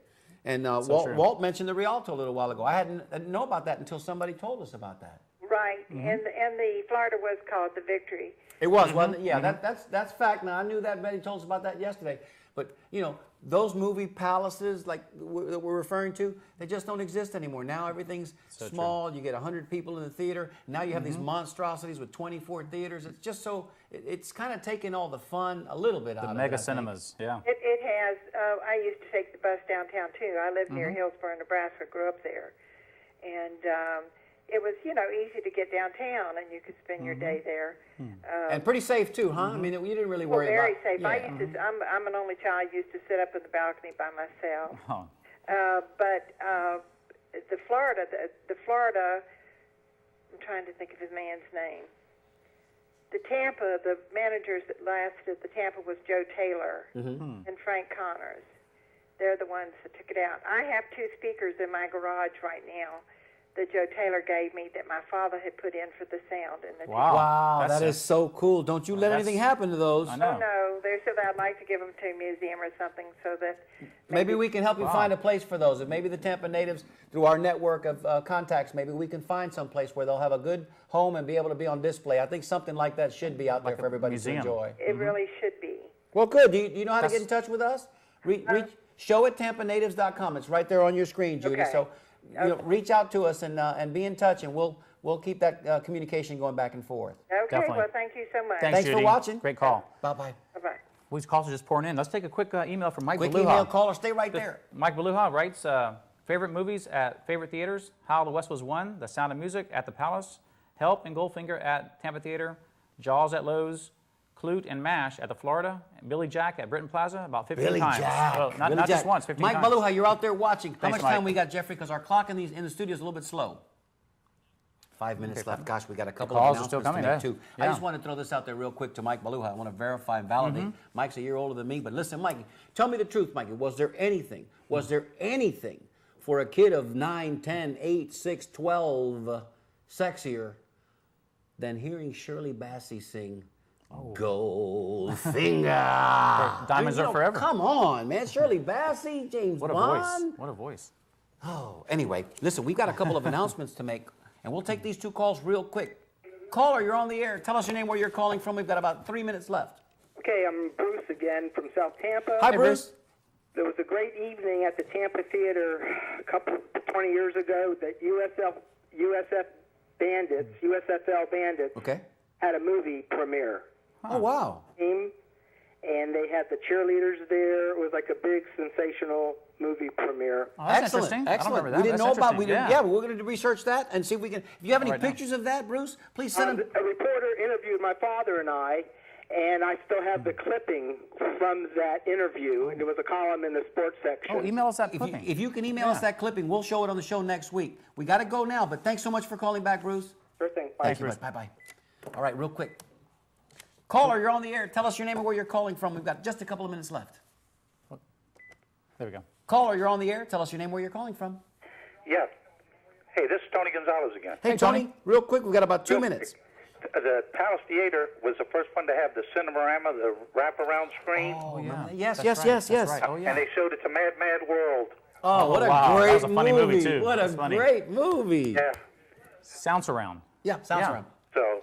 And Walt mentioned the Rialto a little while ago. I didn't know about that until somebody told us about that. Right, and the Florida was called the Victory. It was, wasn't it? Yeah, that's fact. Now, I knew that. Betty told us about that yesterday. But, you know, those movie palaces like that we're referring to, they just don't exist anymore. Now everything's small. You get 100 people in the theater. Now you have these monstrosities with 24 theaters. It's just so, it's kind of taken all the fun a little bit out of it. The mega cinemas, yeah. It has. I used to take the bus downtown, too. I lived near Hillsborough, Nebraska, grew up there. And it was, easy to get downtown, and you could spend your day there. And pretty safe, too, huh? I mean, you didn't really worry very about... safe. Yeah. I'm an only child. I used to sit up in the balcony by myself. Oh. But the Florida, I'm trying to think of his man's name. The Tampa, the managers that lasted the Tampa was Joe Taylor and Frank Connors. They're the ones that took it out. I have 2 speakers in my garage right now that Joe Taylor gave me that my father had put in for the sound. In the Wow, that is so cool. Don't you let anything happen to those. I know. Oh, no. They said I'd like to give them to a museum or something so that... Maybe we can help you find a place for those. And maybe the Tampa natives, through our network of contacts, maybe we can find some place where they'll have a good home and be able to be on display. I think something like that should be out there for everybody to enjoy. It really should be. Well, good. Do you know how to get in touch with us? Show@tampanatives.com. It's right there on your screen, Judy. Okay. So reach out to us and be in touch, and we'll keep that communication going back and forth. Okay, Definitely. well, thank you so much. Thanks Judy. for watching. Great call. Bye-bye. Bye-bye. These calls are just pouring in. Let's take a quick email from Mike Quick Beluha. email caller. Stay right there. Mike Beluha writes, favorite movies at favorite theaters, How the West Was Won, The Sound of Music at the Palace, Help and Goldfinger at Tampa Theater, Jaws at Lowe's, Clute and MASH at the Florida, and Billy Jack at Britton Plaza about 15 Billy times. Jack. Well, not Billy just Jack. once, 15 Mike times. Beluha, you're out there watching. How Thanks, much time Mike. we got, Jeffrey? Because our clock in the studio is a little bit slow. 5 minutes left. Gosh, we got a couple of calls are announcements still coming, to make, yeah. too. I just want to throw this out there real quick to Mike Beluha. I want to verify and validate. Mike's a year older than me, but listen, Mike, tell me the truth, Mikey. Was there anything for a kid of 9, 10, 8, 6, 12 sexier than hearing Shirley Bassey sing Goldfinger? Diamonds Are Forever. Come on, man. Shirley Bassey, James What a Bond. voice. What a voice. Oh, anyway, listen, we've got a couple of announcements to make, and we'll take these 2 calls real quick. Caller, you're on the air. Tell us your name, where you're calling from. We've got about 3 minutes left. Okay, I'm Bruce again from South Tampa. Hi, Bruce. There was a great evening at the Tampa Theater 20 years ago that USFL Bandits Okay. had a movie premiere. Oh, wow. And they had the cheerleaders there. It was like a big sensational movie premiere. Oh, that's Excellent. interesting. I don't Excellent. remember that. We didn't That's know about. interesting. Yeah, but we're going to research that and see if we can. If you have any Right now. pictures of that, Bruce, please send them. A reporter interviewed my father and I, and I still have the clipping from that interview, and there was a column in the sports section. Oh, email us that clipping. If you can email us that clipping, we'll show it on the show next week. We got to go now, but thanks so much for calling back, Bruce. Sure thing. Bye. Thank you, Bruce. Bye-bye. All right, real quick. Caller, you're on the air. Tell us your name and where you're calling from. We've got just a couple of minutes left. There we go. Caller, you're on the air. Tell us your name and where you're calling from. Yeah. Hey, this is Tony Gonzalez again. Hey, Tony, real quick. We've got about 2 minutes. The Palace Theater was the first one to have the Cinerama, the wraparound screen. Oh, yeah. Yes. Yes. Right. Oh, yeah. And they showed it to Mad Mad World. Oh, what a wow. great That was a funny movie, too. What That's a funny. great movie. Yeah. Sound surround. Yeah, sounds around. So.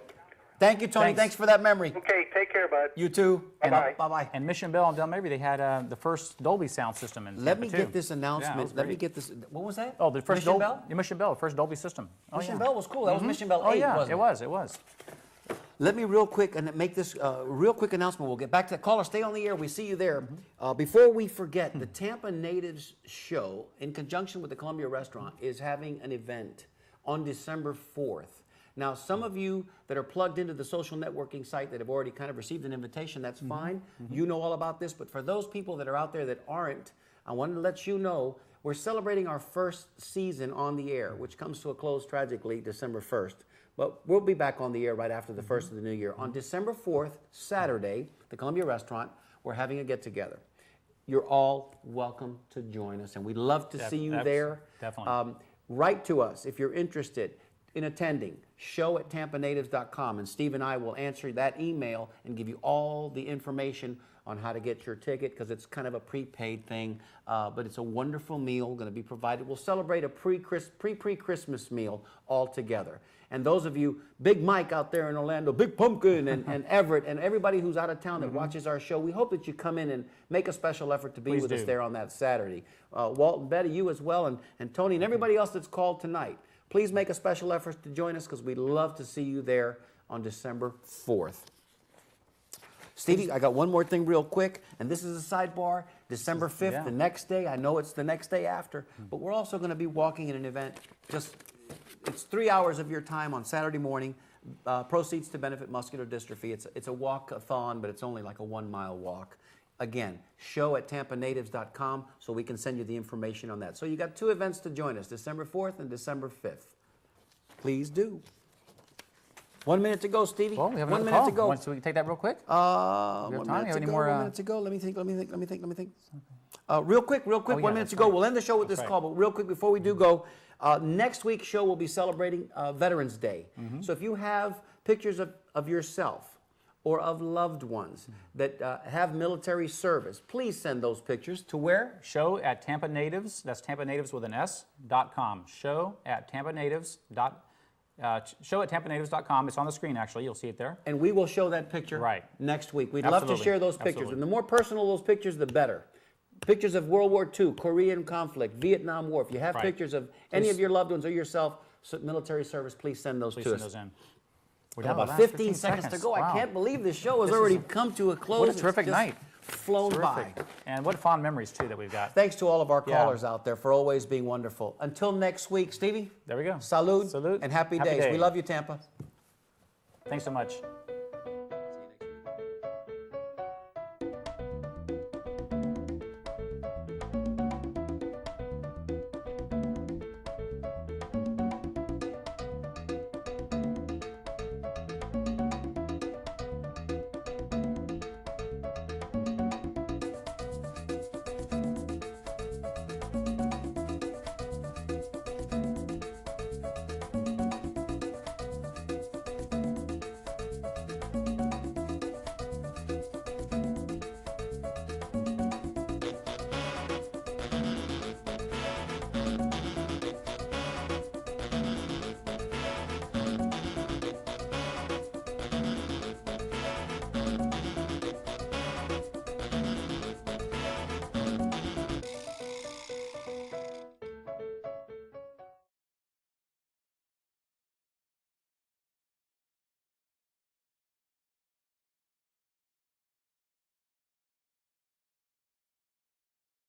Thank you, Tony. Thanks for that memory. Okay, take care, bud. You too. Bye-bye. Bye-bye. And Mission Bell and Del Mabry, they had the first Dolby sound system in Let Tampa, me too. get this announcement. Yeah, it was Let me great. get this. What was that? Oh, the first Mission Bell? Mission Bell, the first Dolby system. Oh, Mission yeah. Bell was cool. That was Mission Bell 8, Oh, yeah, wasn't it? it was. Let me real quick and make this real quick announcement. We'll get back to that. Caller, stay on the air. We see you there. Before we forget, the Tampa Natives Show, in conjunction with the Columbia Restaurant, is having an event on December 4th. Now, some of you that are plugged into the social networking site that have already kind of received an invitation, that's fine. You know all about this. But for those people that are out there that aren't, I wanted to let you know we're celebrating our first season on the air, which comes to a close tragically December 1st. But we'll be back on the air right after the first of the new year. On December 4th, Saturday, the Columbia Restaurant, we're having a get-together. You're all welcome to join us, and we'd love to see you there. Definitely. Write to us if you're interested in attending, show@tampanatives.com, and Steve and I will answer that email and give you all the information on how to get your ticket, because it's kind of a prepaid thing, but it's a wonderful meal going to be provided. We'll celebrate a pre-Christmas meal all together. And those of you, Big Mike out there in Orlando, Big Pumpkin, and Everett, and everybody who's out of town that watches our show, we hope that you come in and make a special effort to be with us there on that Saturday. Walt and Betty, you as well, and Tony, and everybody else that's called tonight. Please make a special effort to join us, because we'd love to see you there on December 4th. Stevie, I got one more thing real quick, and this is a sidebar. December 5th, the next day. I know it's the next day after, but we're also going to be walking in an event. It's 3 hours of your time on Saturday morning. Proceeds to benefit muscular dystrophy. It's a walk-a-thon, but it's only like a 1 mile walk. Again, show@tampanatives.com so we can send you the information on that. So you got 2 events to join us, December 4th and December 5th. Please do. 1 minute to go, Stevie. Well, we have 1 another minute call. to go. So we can take that real quick? We have 1 minute to go. 1 minute to go. Let me think. Real quick. 1 minute to go. We'll end the show with this call, but real quick before we do go, next week's show will be celebrating Veterans Day. So if you have pictures of yourself or of loved ones that have military service, please send those pictures to where? Show@tampanatives, that's tampanatives with an S.com. Show@tampanatives.com. It's on the screen, actually. You'll see it there. And we will show that picture next week. We'd love to share those pictures. And the more personal those pictures, the better. Pictures of World War II, Korean conflict, Vietnam War. If you have pictures of any of your loved ones or yourself, military service, please send those to us. Please send those in. We have about 15 seconds to go. Wow. I can't believe this show has already come to a close. What a terrific night. Flown by. And what fond memories, too, that we've got. Thanks to all of our callers out there for always being wonderful. Until next week, Stevie. There we go. Salud. And happy days. We love you, Tampa. Thanks so much.